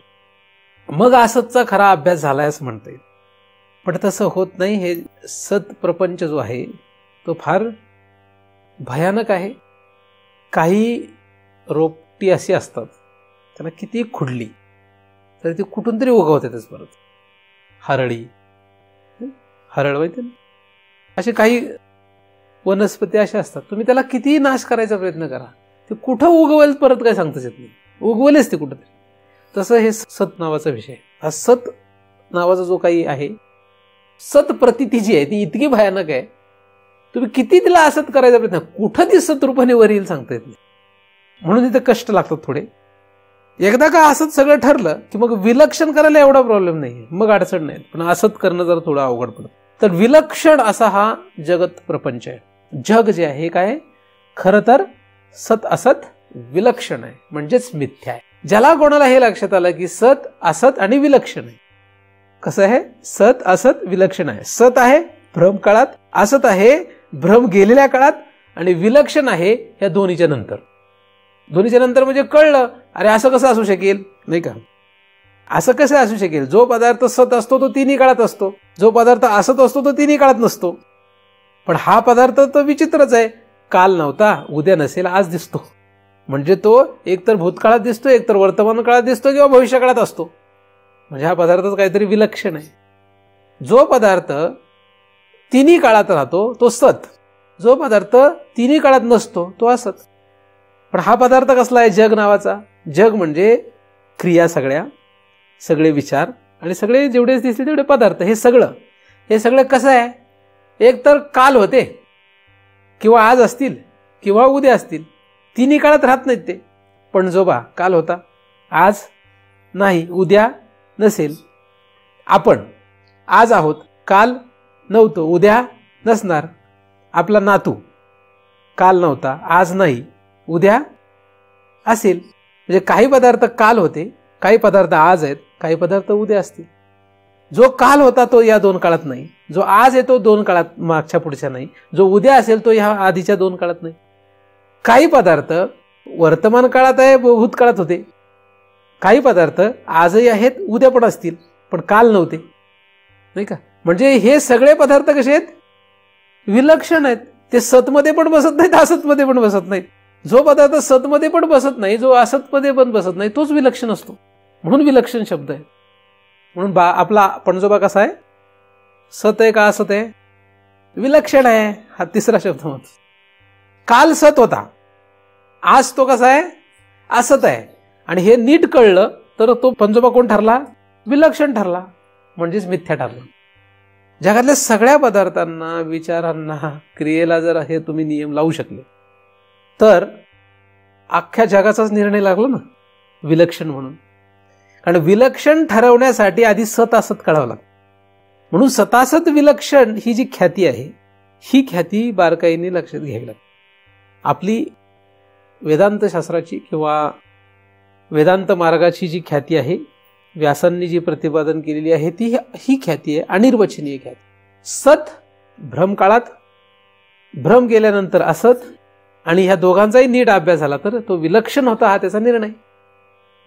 मग असतचा खरा अभ्यास झालाय असं म्हणता येईल. पण तसं होत नाही. हे सत प्रपंच जो आहे तो फार भयानक आहे. काही रोपटी अशी असतात, त्यांना किती खुडली तर ती कुठून तरी उगवतातच परत. हरळी, हरळ माहिती ना, असे काही वनस्पती अशा असतात, तुम्ही त्याला कितीही नाश करायचा प्रयत्न करा, ते कुठं उगवेल परत काय सांगताच येत नाही, उगवलेच ते कुठंतरी. तसं हे सत नावाचा विषय. हा सत नावाचा जो काही आहे, सत प्रतिती जी आहे ती इतकी भयानक आहे, तुम्ही किती तिला असत करायचा प्रयत्न, कुठं ती सतरूपाने वर येईल सांगता येत नाही. म्हणून तिथे कष्ट लागतात थोडे. एकदा का असत सगळं ठरलं की मग विलक्षण करायला एवढा प्रॉब्लेम नाही, मग अडचण नाही. पण असत करणं जर थोडं अवघड पडतं. तर विलक्षण असा हा जगत प्रपंच आहे. जग जे आहे काय, खरं तर सत असत विलक्षण आहे, म्हणजेच मिथ्या आहे. ज्याला कोणाला हे लक्षात आलं की सत असत आणि विलक्षण आहे. कसं आहे? सत असत विलक्षण आहे. सत आहे भ्रम काळात, असत आहे भ्रम गेलेल्या काळात, आणि विलक्षण आहे या दोन्हीच्या नंतर. दोन्हीच्या नंतर म्हणजे कळलं, अरे असं कसं असू शकेल, नाही का? असं कसं असू शकेल? जो पदार्थ सत असतो तो तिन्ही काळात असतो, जो पदार्थ असत असतो तो तिन्ही काळात नसतो. पण हा पदार्थ तर विचित्रच आहे. काल नव्हता, उद्या नसेल, आज दिसतो. म्हणजे तो एकतर भूतकाळात दिसतो, एकतर वर्तमान काळात दिसतो, किंवा भविष्य काळात असतो. म्हणजे हा पदार्थच काहीतरी विलक्षण आहे. जो पदार्थ तिन्ही काळात राहतो तो सत, जो पदार्थ तिन्ही काळात नसतो तो असत. पण हा पदार्थ कसला आहे? जग नावाचा. जग म्हणजे क्रिया, सगळे विचार आणि सगळे जेवढे दिसले तेवढे पदार्थ, हे सगळं कसं आहे? एक तर काल होते, किंवा आज असतील, किंवा उद्या असतील, तिन्ही काळात राहत नाहीत ते. पण जो बा काल होता, आज नाही, उद्या नसेल. आपण आज आहोत, काल नव्हतो, उद्या नसणार. आपला नातू काल नव्हता, आज नाही, उद्या असेल. म्हणजे काही पदार्थ काल होते, काही पदार्थ आज आहेत, काही पदार्थ उद्या असतील. जो काल होता तो या 2 काळात नाही, जो आज आहे तो 2 काळात मागच्या पुढच्या नाही, जो उद्या असेल तो ह्या आधीच्या 2 काळात नाही. काही पदार्थ वर्तमान काळात आहे, भूतकाळात होते. काही पदार्थ आजही आहेत, उद्या पण असतील, पण काल नव्हते, नाही का. म्हणजे हे सगळे पदार्थ कसे आहेत, विलक्षण आहेत. ते सतमध्ये पण बसत नाहीत, असतमध्ये पण बसत नाहीत. जो पदार्थ सतमध्ये पण बसत नाही, जो असतमध्ये पण बसत नाही, तोच विलक्षण असतो. म्हणून विलक्षण शब्द आहे. म्हणून आपला पणजोबा कसा आहे, सत आहे का असत आहे, विलक्षण आहे. हा तिसरा शब्द म्हणतो. काल सत होता, आज तो कसा आहे, असत आहे. आणि हे नीट कळलं तर तो पणजोबा कोण ठरला, विलक्षण ठरला, म्हणजेच मिथ्या ठरला. जगातल्या सगळ्या पदार्थांना, विचारांना, क्रियेला जर हे तुम्ही नियम लावू शकले तर अख्ख्या जगाचाच निर्णय लागला ना, विलक्षण म्हणून. कारण विलक्षण ठरवण्यासाठी आधी सत असत कळावं लागतं. म्हणून सतासत विलक्षण ही जी ख्याती आहे, ही ख्याती बारकाईने लक्षात घ्यावी लागते. आपली वेदांत शास्त्राची किंवा वेदांत मार्गाची जी ख्याती आहे, व्यासांनी जी प्रतिपादन केलेली आहे, ती ही ख्याती आहे, अनिर्वचनीय ख्याती. सत भ्रमकाळात, भ्रम गेल्यानंतर असत, आणि ह्या दोघांचाही नीट अभ्यास झाला तर तो विलक्षण होता, हा त्याचा निर्णय,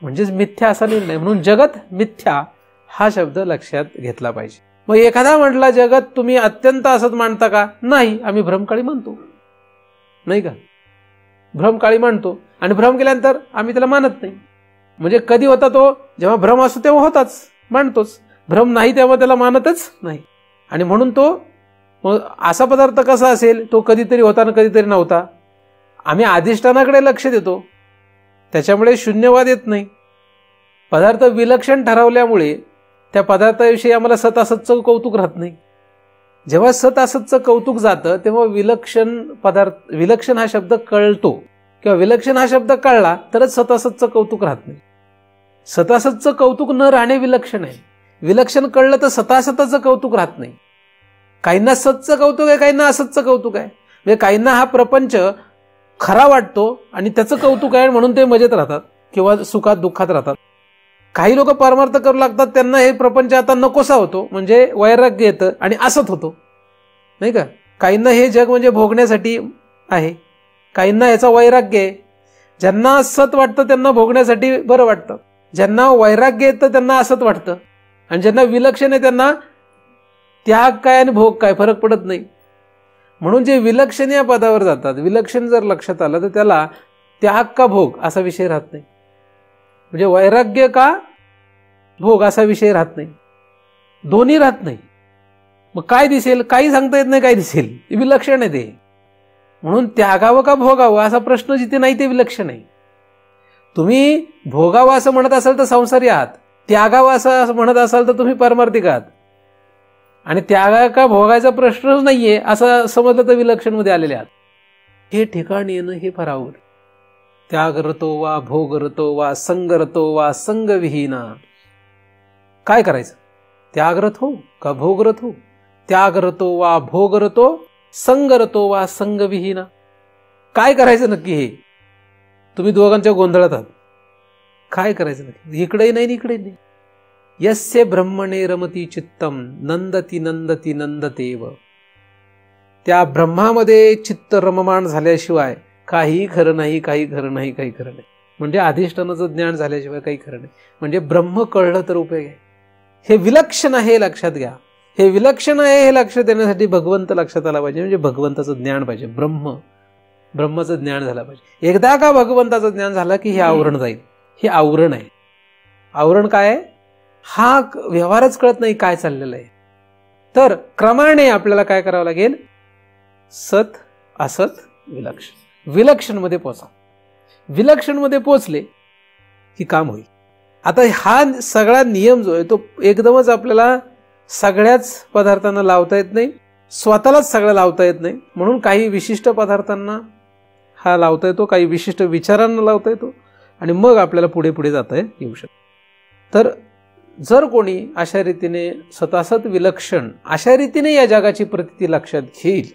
म्हणजेच मिथ्या असा निर्णय. म्हणून जगत मिथ्या हा शब्द लक्षात घेतला पाहिजे. मग एखादा म्हटला जगत तुम्ही अत्यंत असत मानता का, नाही, आम्ही भ्रमकाळी मानतो, नाही का, भ्रमकाळी मानतो. आणि भ्रम केल्यानंतर आम्ही त्याला मानत नाही. म्हणजे कधी होता तो, जेव्हा भ्रम असतो तेव्हा होताच, मानतोच. भ्रम नाही तेव्हा त्याला मानतच नाही. आणि म्हणून तो असा पदार्थ कसा असेल, तो कधीतरी होता ना कधीतरी नव्हता. आम्ही अधिष्ठानाकडे लक्ष देतो, त्याच्यामुळे शून्यवाद येत नाही. पदार्थ विलक्षण ठरवल्यामुळे त्या पदार्थाविषयी आम्हाला सतासतचं कौतुक राहत नाही. जेव्हा सतासतचं कौतुक जातं तेव्हा विलक्षण हा शब्द कळतो, किंवा विलक्षण हा शब्द कळला तरच सतासतचं कौतुक राहत नाही. सतासतचं कौतुक न राहणे विलक्षण आहे. विलक्षण कळलं तर सतासताचं कौतुक राहत नाही. काहींना सतचं कौतुक आहे, काहींना असतचं कौतुक आहे. म्हणजे काहींना हा प्रपंच खरा वाटतो आणि त्याचं कौतुक आहे म्हणून ते मजेत राहतात किंवा सुखात दुःखात राहतात. काही लोक परमार्थ करू लागतात, त्यांना हे प्रपंच आता नकोसा होतो, म्हणजे वैराग्य येतं आणि असत होतो, नाही का. काहींना हे जग म्हणजे भोगण्यासाठी आहे, काहींना याचा वैराग्य आहे. ज्यांना सत वाटतं त्यांना भोगण्यासाठी बरं वाटतं, ज्यांना वैराग्य येतं त्यांना असत वाटतं, आणि ज्यांना विलक्षण आहे त्यांना त्याग काय आणि भोग काय फरक पडत नाही. म्हणून जे विलक्षण या पदावर जातात, विलक्षण जर लक्षात आलं तर त्याला त्याग का भोग असा विषय राहत नाही, म्हणजे वैराग्य का भोग असा विषय राहत नाही, दोन्ही राहत नाही. मग काय दिसेल, काही सांगता येत नाही काय दिसेल, विलक्षण आहे ते. म्हणून त्यागावं का भोगावं असा प्रश्न जिथे नाही ते विलक्षण आहे. तुम्ही भोगावं असं म्हणत असाल तर संसारी आहात, त्यागावं असं म्हणत असाल तर तुम्ही परमार्थिक आहात. आणि त्यागा का भोगायचा प्रश्नच नाहीये असं समजलं तर विलक्षण मध्ये आलेले आहात. हे ठिकाण येणं हे फार अवघड. त्याग रतो वा भोग रतो वा संग रतो वा संगविहीना. काय करायचं, त्याग रत हो का भोग रत हो, त्याग रतो वा भोग रतो, संग रतो वा संगविहीना. काय करायचं नक्की, हे तुम्ही दोघांच्या गोंधळात आहात. काय करायचं नक्की, इकडेही नाही इकडे नाही. यस्य ब्रह्मणे रमती चित्तम नंदती नंदती नंदतेव. त्या ब्रह्मामध्ये चित्त रममाण झाल्याशिवाय काही खरं नाही, काही खरं नाही, काही खरं नाही. म्हणजे अधिष्ठानाचं ज्ञान झाल्याशिवाय काही खरं नाही. म्हणजे ब्रह्म कळलं तर उपयोग आहे. हे विलक्षण आहे हे लक्षात घ्या. हे विलक्षण आहे हे लक्षात देण्यासाठी भगवंत लक्षात आला पाहिजे, म्हणजे भगवंताचं ज्ञान पाहिजे. ब्रह्माचं ज्ञान झालं पाहिजे. एकदा का भगवंताचं ज्ञान झालं की हे आवरण जाईल. हे आवरण आहे. आवरण काय आहे, हा व्यवहारच कळत नाही काय चाललेला आहे. तर क्रमाने आपल्याला काय करावं लागेल, सत असत विलक्षण, विलक्षण मध्ये पोचा. विलक्षण मध्ये पोचले की काम होईल. आता हा सगळा नियम जो आहे तो एकदमच आपल्याला सगळ्याच पदार्थांना लावता येत नाही, स्वतःलाच सगळं लावता येत नाही. म्हणून काही विशिष्ट पदार्थांना हा लावता येतो, काही विशिष्ट विचारांना लावता येतो, आणि मग आपल्याला पुढे पुढे जाता येऊ शकतं. तर जर कोणी अशा रीतीने स्वतःसत विलक्षण अशा रीतीने या जगाची प्रतीती लक्षात घेईल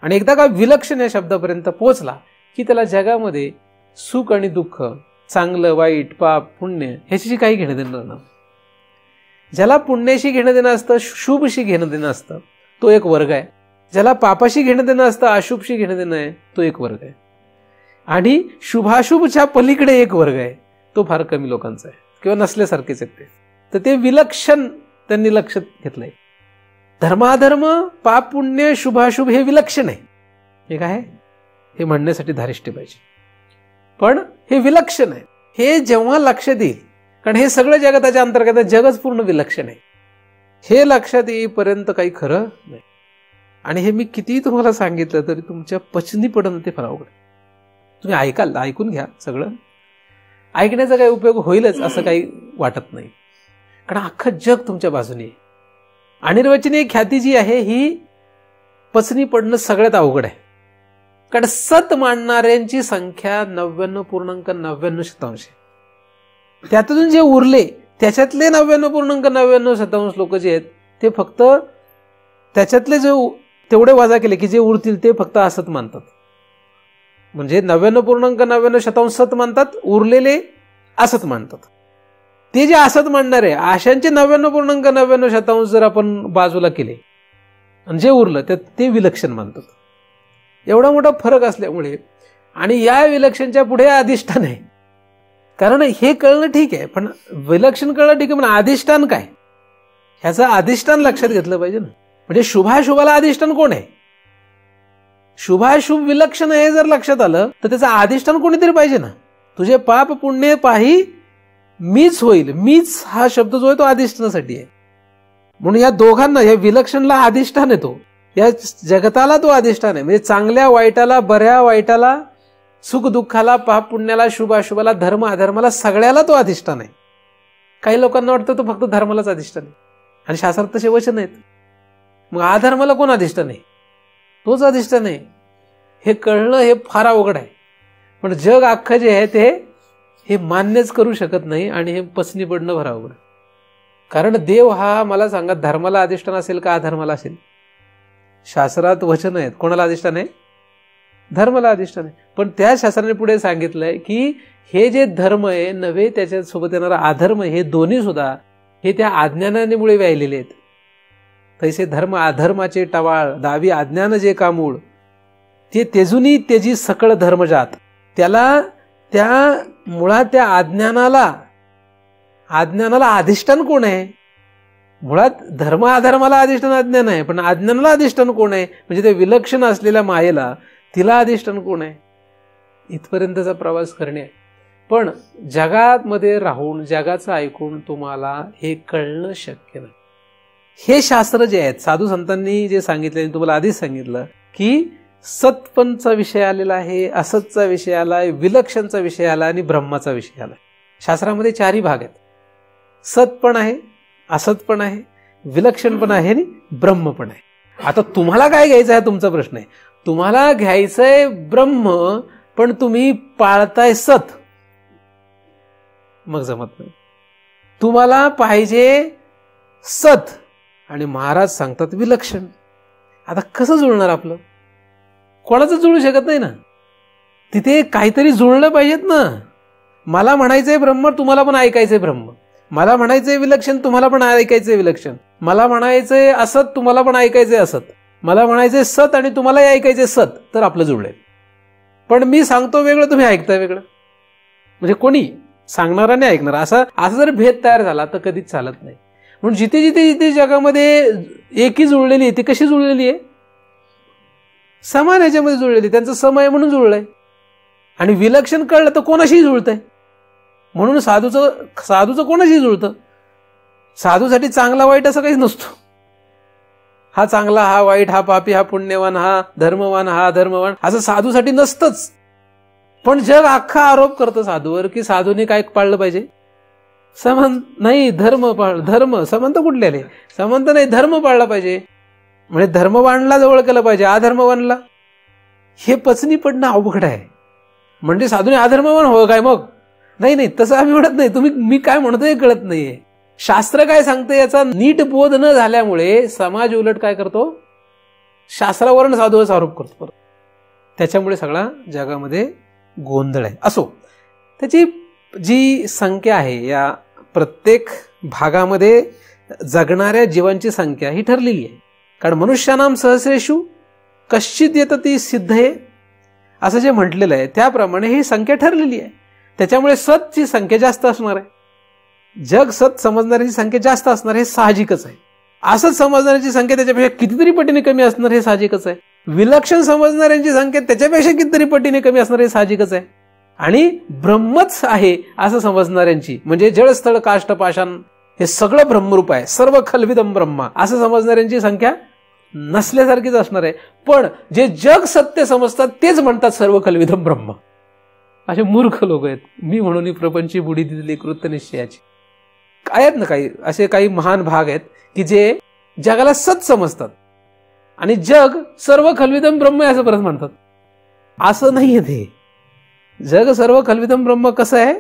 आणि एकदा का विलक्षण या शब्दापर्यंत पोहोचला की त्याला जगामध्ये सुख आणि दुःख, चांगलं वाईट, पाप पुण्य ह्याची काही घेणं देणं नाही. ज्याला पुण्याशी घेणं देणं असतं, शुभशी घेणं देणं असतं, तो एक वर्ग आहे. ज्याला पापाशी घेणं देणं असतं, अशुभशी घेणं देणं आहे, तो एक वर्ग आहे. आणि शुभाशुभच्या पलीकडे एक वर्ग आहे, तो फार कमी लोकांचा आहे किंवा नसल्यासारखेच आहेत ते. तर ते विलक्षण त्यांनी लक्षात घेतलंय. धर्माधर्म, पाप पुण्य, शुभाशुभ हे विलक्षण आहे. हे काय हे म्हणण्यासाठी धारिष्ठ्य पाहिजे, पण हे विलक्षण आहे. हे जेव्हा लक्षात येईल, कारण हे सगळं जगताच्या अंतर्गत आहे, जगच पूर्ण विलक्षण आहे, हे लक्षात येईपर्यंत काही खरं नाही. आणि हे मी कितीही तुम्हाला सांगितलं तरी तुमच्या पचनी पडणं ते फार अवघड. तुम्ही ऐकाल, ऐकून घ्या, सगळं ऐकण्याचा काही उपयोग होईलच असं काही वाटत नाही, कारण अख्खं जग तुमच्या बाजूने आहे. अनिर्वचनीय ख्याती जी आहे ही पचनी पडणं सगळ्यात अवघड आहे, कारण सत मांडणाऱ्यांची संख्या 99.99% त्यातून जे उरले त्याच्यातले 99.99% लोक जे आहेत ते फक्त त्याच्यातले जे तेवढे वजा केले की जे उरतील ते फक्त असत मानतात. म्हणजे 99.99% सत मानतात, उरलेले असत मानतात. ते जे असत मानणारे आशांचे 99.99% जर आपण बाजूला केले आणि जे उरलं ते विलक्षण मानतात. एवढा मोठा फरक असल्यामुळे, आणि या विलक्षणच्या पुढे अधिष्ठान आहे. कारण हे कळणं ठीक आहे, पण विलक्षण कळणं ठीक आहे, पण अधिष्ठान काय, ह्याचं अधिष्ठान लक्षात घेतलं पाहिजे ना. म्हणजे शुभाशुभाला अधिष्ठान कोण आहे? शुभाशुभ विलक्षण हे जर लक्षात आलं तर त्याचं अधिष्ठान कोणीतरी पाहिजे ना. तुझे पाप पुण्य पाही मीच होईल. मीच हा शब्द जो आहे तो अधिष्ठानासाठी आहे. म्हणून या दोघांना, या विलक्षणला अधिष्ठान येतो, या जगताला तो अधिष्ठान आहे. म्हणजे चांगल्या वाईटाला, बऱ्या वाईटाला, सुख दुःखाला, पाप पुण्याला, शुभाशुभाला, धर्म अधर्माला, सगळ्याला तो अधिष्ठान आहे. काही लोकांना वाटतं तो फक्त धर्मालाच अधिष्ठान आहे, आणि शास्त्रात तसे वचन आहेत. मग अधर्माला कोण अधिष्ठान आहे? तोच अधिष्ठान आहे. हे कळणं हे फार अवघड आहे, पण जग अख्खं जे आहे ते हे मान्यच करू शकत नाही, आणि हे पचनी पडणं फार अवघड. कारण देव हा, मला सांगा, धर्माला अधिष्ठान असेल का अधर्माला असेल? शास्त्रात वचन आहेत, कोणाला अधिष्ठान आहे? धर्माला अधिष्ठान आहे. पण त्या शास्त्राने पुढे सांगितलंय की हे जे धर्म आहे नव्हे त्याच्यासोबत येणारा अधर्म, हे दोन्ही सुद्धा हे त्या अज्ञानामुळे व्यायलेले आहेत. तैसे धर्म अधर्माचे टवाळ, दावी अज्ञान जे कामूळ, ते तेजुनी तेजी सकळ धर्मजात. त्याला त्या मुळात त्या अज्ञानाला अधिष्ठान कोण आहे? मुळात धर्म अधर्माला अधिष्ठान अज्ञान आहे, पण अज्ञानाला अधिष्ठान कोण आहे? म्हणजे ते विलक्षण असलेल्या मायेला, तिला अधिष्ठान कोण आहे? इथपर्यंतचा प्रवास करणे आहे. पण जगामध्ये राहून, जगाचं ऐकून तुम्हाला हे कळणं शक्य नाही. हे शास्त्र जे आहेत, साधू संतांनी जे सांगितले, तुम्हाला आधीच सांगितलं की सतपणचा विषय आलेला आहे, असतचा विषय आलाय, विलक्षणचा विषय आला आणि ब्रह्माचा विषय आलाय. शास्त्रामध्ये चारही भाग आहेत. सत पण आहे, असत पण आहे, विलक्षण पण आहे आणि ब्रह्म पण आहे. आता तुम्हाला काय घ्यायचं आहे तुमचा प्रश्न आहे. तुम्हाला घ्यायचंय ब्रह्म, पण तुम्ही पाळताय सत, मग जमत नाही. तुम्हाला पाहिजे सत आणि महाराज सांगतात विलक्षण. आता कसं जुळणार आपलं? कोणाचं जुळू शकत नाही ना. तिथे काहीतरी जुळलं पाहिजेत ना. मला म्हणायचंय ब्रह्म, तुम्हाला पण ऐकायचंय ब्रह्म. मला म्हणायचंय विलक्षण, तुम्हाला पण ऐकायचंय विलक्षण. मला म्हणायचंय असत, तुम्हाला पण ऐकायचंय असत. मला म्हणायचंय सत आणि तुम्हालाही ऐकायचंय सत, तर आपलं जुळलंय. पण मी सांगतो वेगळं, तुम्ही ऐकताय वेगळं. म्हणजे कोणी सांगणारा नाही ऐकणार, असा जर भेद तयार झाला तर कधीच चालत नाही. म्हणून जिथे जिथे जिथे जगामध्ये एकी जुळलेली आहे, ती कशी जुळलेली आहे? समान ह्याच्यामध्ये जुळलेली. त्यांचं सम आहे म्हणून जुळलंय. आणि विलक्षण कळलं तर कोणाशी जुळतंय. म्हणून साधूचं कोणाशी जुळतं? साधूसाठी चांगला वाईट असं काहीच नसतो. हा चांगला, हा वाईट, हा पापी, हा पुण्यवान, हा धर्मवान, हा अधर्मवान, असं साधूसाठी नसतंच. पण जग अख्खा आरोप करतं साधूवर की साधूने काय पाळलं पाहिजे? समान नाही, धर्म. समंत कुठले आले? समंत नाही, धर्म पाळला पाहिजे. म्हणजे धर्मवानला जवळ केलं पाहिजे, अधर्मवानला. हे पचनी पडणं अवघड आहे. म्हणजे साधूने अधर्मवान हो काय? मग नाही, तसं आम्ही म्हणत नाही. मी काय म्हणतोय कळत नाहीये. शास्त्र काय सांगतं याचा नीट बोध न झाल्यामुळे समाज उलट काय करतो? शास्त्रावरून साधूवर आरोप करतो. त्याच्यामुळे सगळा जगामध्ये गोंधळ आहे. असो, त्याची जी संख्या आहे, या प्रत्येक भागामध्ये जगणाऱ्या जीवांची संख्या ही ठरलेली आहे. कारण मनुष्यानाम सहस्रेषु कश्चित येतती सिद्धये असं जे म्हटलेलं आहे त्याप्रमाणे ही संख्या ठरलेली आहे. त्याच्यामुळे सतची संख्या जास्त असणार आहे. जग सत समजणाऱ्याची संख्या जास्त असणार हे साहजिकच आहे. असंच समजणाऱ्याची संख्या त्याच्यापेक्षा कितीतरी पटीने कमी असणार हे साहजिकच आहे. विलक्षण समजणाऱ्यांची संख्या त्याच्यापेक्षा कितीतरी पटीने कमी असणार हे साहजिकच आहे. आणि ब्रह्मच आहे असं समजणाऱ्यांची म्हणजे जळस्थळ काष्ट पाषाण हे सगळं ब्रह्मरूप आहे, सर्व खलविदम ब्रह्मा असं समजणाऱ्यांची संख्या नसल्यासारखीच असणार आहे. पण जे जग सत्य समजतात तेच म्हणतात सर्व खलविदम ब्रह्म. असे मूर्ख लोक आहेत. मी म्हणून प्रपंची बुडी दिलेली कृतनिश्चयाची आहेत ना. काही असे काही महान भाग आहेत की जे जगाला सत समजतात आणि जग सर्व खलविदम ब्रह्म असं परत म्हणतात. असं नाहीये ते. जग सर्व खलविदम ब्रह्म कसं आहे,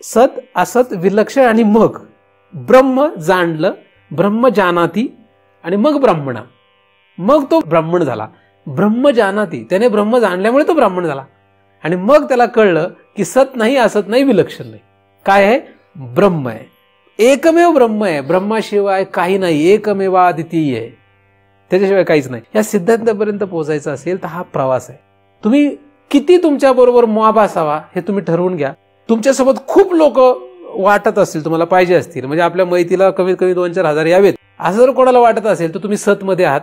सत असत विलक्षण आणि मग ब्रह्म जाणलं, ब्रह्म जानाती आणि मग ब्राह्मणा, मग तो ब्राह्मण झाला. ब्रह्म जानाती त्याने ब्रह्म जाणल्यामुळे तो ब्राह्मण झाला. आणि मग त्याला कळलं की सत नाही, असत नाही, विलक्षण नाही. काय आहे, ब्रह्म आहे, एकमेव ब्रह्म आहे, ब्रह्माशिवाय काही नाही, एकमेवाद्वितीय आहे, त्याच्याशिवाय काहीच नाही. या सिद्धांतापर्यंत पोहोचायचं असेल तर हा प्रवास आहे. तुम्ही किती तुमच्या बरोबर मॉब असावा हे तुम्ही ठरवून घ्या. तुमच्यासोबत खूप लोक वाटत असतील, तुम्हाला पाहिजे असतील, म्हणजे आपल्या मैतीला कमीत कमी 2-4 हजार यावेत असं जर कोणाला वाटत असेल तर तुम्ही सतमध्ये आहात.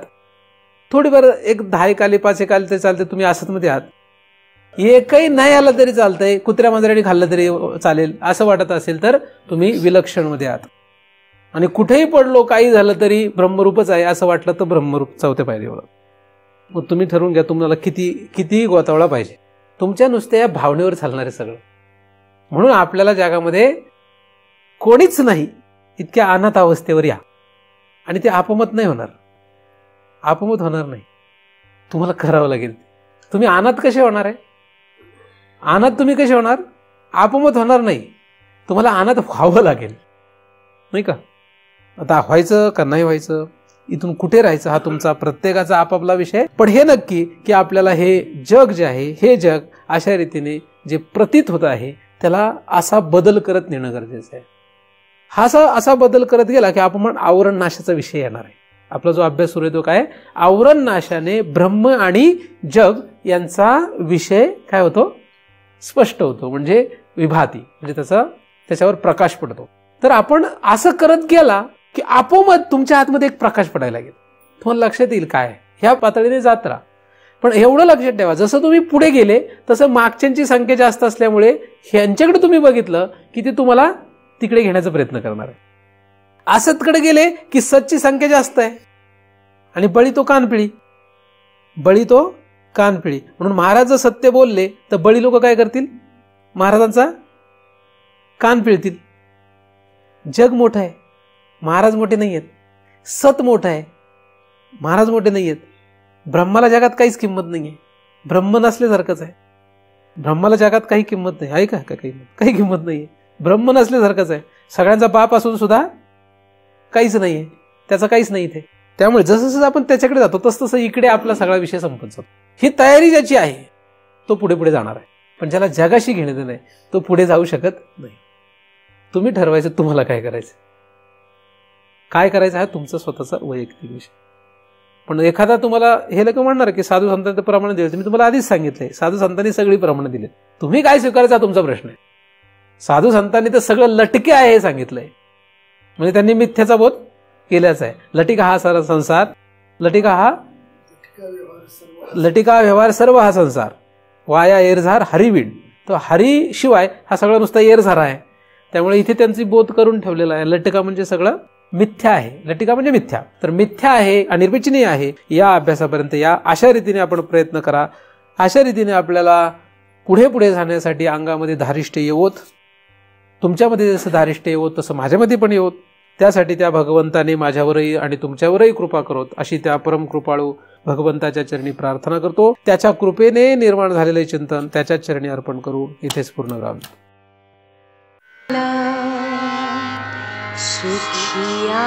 थोडीफार एक 10 आले 5 आले तरी चालते, तुम्ही असतमध्ये आहात. एकही नाही आलं तरी चालतंय, कुत्र्या मांजराने खाल्लं तरी चालेल असं वाटत असेल तर तुम्ही विलक्षणमध्ये आहात. आणि कुठेही पडलो, काही झालं तरी ब्रह्मरूपच आहे असं वाटलं तर ब्रह्मरूप 4थ्या पायरीवर. मग तुम्ही ठरवून घ्या तुम्हाला किती गोतावळा पाहिजे. तुमच्या नुसत्या या भावनेवर चालणार आहे सगळं. म्हणून आपल्याला जगामध्ये कोणीच नाही इतक्या अनाथ अवस्थेवर या. आणि ते अपमत नाही होणार, अपमत होणार नाही. तुम्हाला करावं लागेल. तुम्ही अनाथ कसे होणार आहे, अनाथ तुम्ही कसे होणार, अपमत होणार नाही. तुम्हाला अनाथ व्हावं लागेल, नाही का. आता व्हायचं का नाही व्हायचं, इथून कुठे राहायचं हा तुमचा प्रत्येकाचा आपापला विषय. पण हे नक्की की आपल्याला हे जग जे आहे, हे जग अशा रीतीने जे प्रतीत होत आहे त्याला असा बदल करत नेणं गरजेचं आहे. हा असा बदल करत गेला की आपण आवरण नाशाचा विषय येणार आहे. आपला जो अभ्यास सुरू आहे तो काय, आवरण नाशाने ब्रह्म आणि जग यांचा विषय काय होतो, स्पष्ट होतो. म्हणजे विभाती, म्हणजे त्याच्यावर प्रकाश पडतो. तर आपण असं करत गेला की आपोआप तुमच्या आतमध्ये एक प्रकाश पडायला लागेल. तुम्हाला लक्षात येईल काय, ह्या पातळीने जात राहा. पण एवढं लक्षात ठेवा, जसं तुम्ही पुढे गेले तसं मागच्यांची संख्या जास्त असल्यामुळे ह्यांच्याकडे तुम्ही बघितलं की ते तुम्हाला तिकडे घेण्याचा प्रयत्न करणार आहे. असतकडे गेले की सतची संख्या जास्त आहे आणि बळी तो कानपिळी, बळी तो कानपिळी. म्हणून महाराज जर सत्य बोलले तर बळी लोक काय करतील, महाराजांचा कान पिळतील. जग मोठं आहे, महाराज मोठे नाही आहेत. सत मोठं आहे, महाराज मोठे नाही आहेत. ब्रह्माला जगात काहीच किंमत नाही आहे, ब्रह्म नसल्यासारखंच आहे. ब्रह्माला जगात काही किंमत नाही आहे का, काही किंमत नाही आहे. ब्रह्म नसल्यासारखंच आहे. सगळ्यांचा बाप असून सुद्धा काहीच नाही आहे, त्याचं काहीच नाही इथे. त्यामुळे जसं जसं आपण त्याच्याकडे जातो तसं इकडे आपला सगळा विषय संपत जातो. ही तयारी ज्याची आहे तो पुढे पुढे जाणार आहे. पण ज्याला जगाशी घेणं देणं नाही तो पुढे जाऊ शकत नाही. तुम्ही ठरवायचं तुम्हाला काय करायचं, काय करायचं हा तुमचा स्वतःचा वैयक्तिक विषय. पण एखादा तुम्हाला हे लोक म्हणणार की साधू संतांचं प्रमाण दिलं, मी तुम्हाला आधीच सांगितलंय साधू संतांनी सगळी प्रमाण दिले, तुम्ही काय स्वीकारायचा हा तुमचा प्रश्न आहे. साधू संतांनी तर सगळं लटके आहे हे सांगितलंय, म्हणजे त्यांनी मिथ्याचा बोध केल्याच आहे. लटिका हा सारा संसार, लटिका व्यवहार सर्व हा संसार, वाया एरझार हरिवीड. तो हरी शिवाय हा सगळा नुसता एरझार आहे. त्यामुळे इथे त्यांची बोध करून ठेवलेला आहे. लटिका म्हणजे सगळं मिथ्या आहे, लटिका म्हणजे मिथ्या. तर मिथ्या आहे, अनिर्वचनीय आहे, या अभ्यासापर्यंत या. अशा रीतीने आपण प्रयत्न करा. अशा रीतीने आपल्याला पुढे पुढे जाण्यासाठी अंगामध्ये धारिष्ट्य येवोत. तुमच्यामध्ये जसं धारिष्ट्य येवोत तसं माझ्यामध्ये पण येवोत. त्यासाठी त्या भगवंताने माझ्यावरही आणि तुमच्यावरही कृपा करोत अशी त्या परम कृपाळू भगवंताच्या चरणी प्रार्थना करतो. त्याच्या कृपेने निर्माण झालेले चिंतन त्याच्या चरणी अर्पण करू. इथेच पूर्णविराम. सुखिया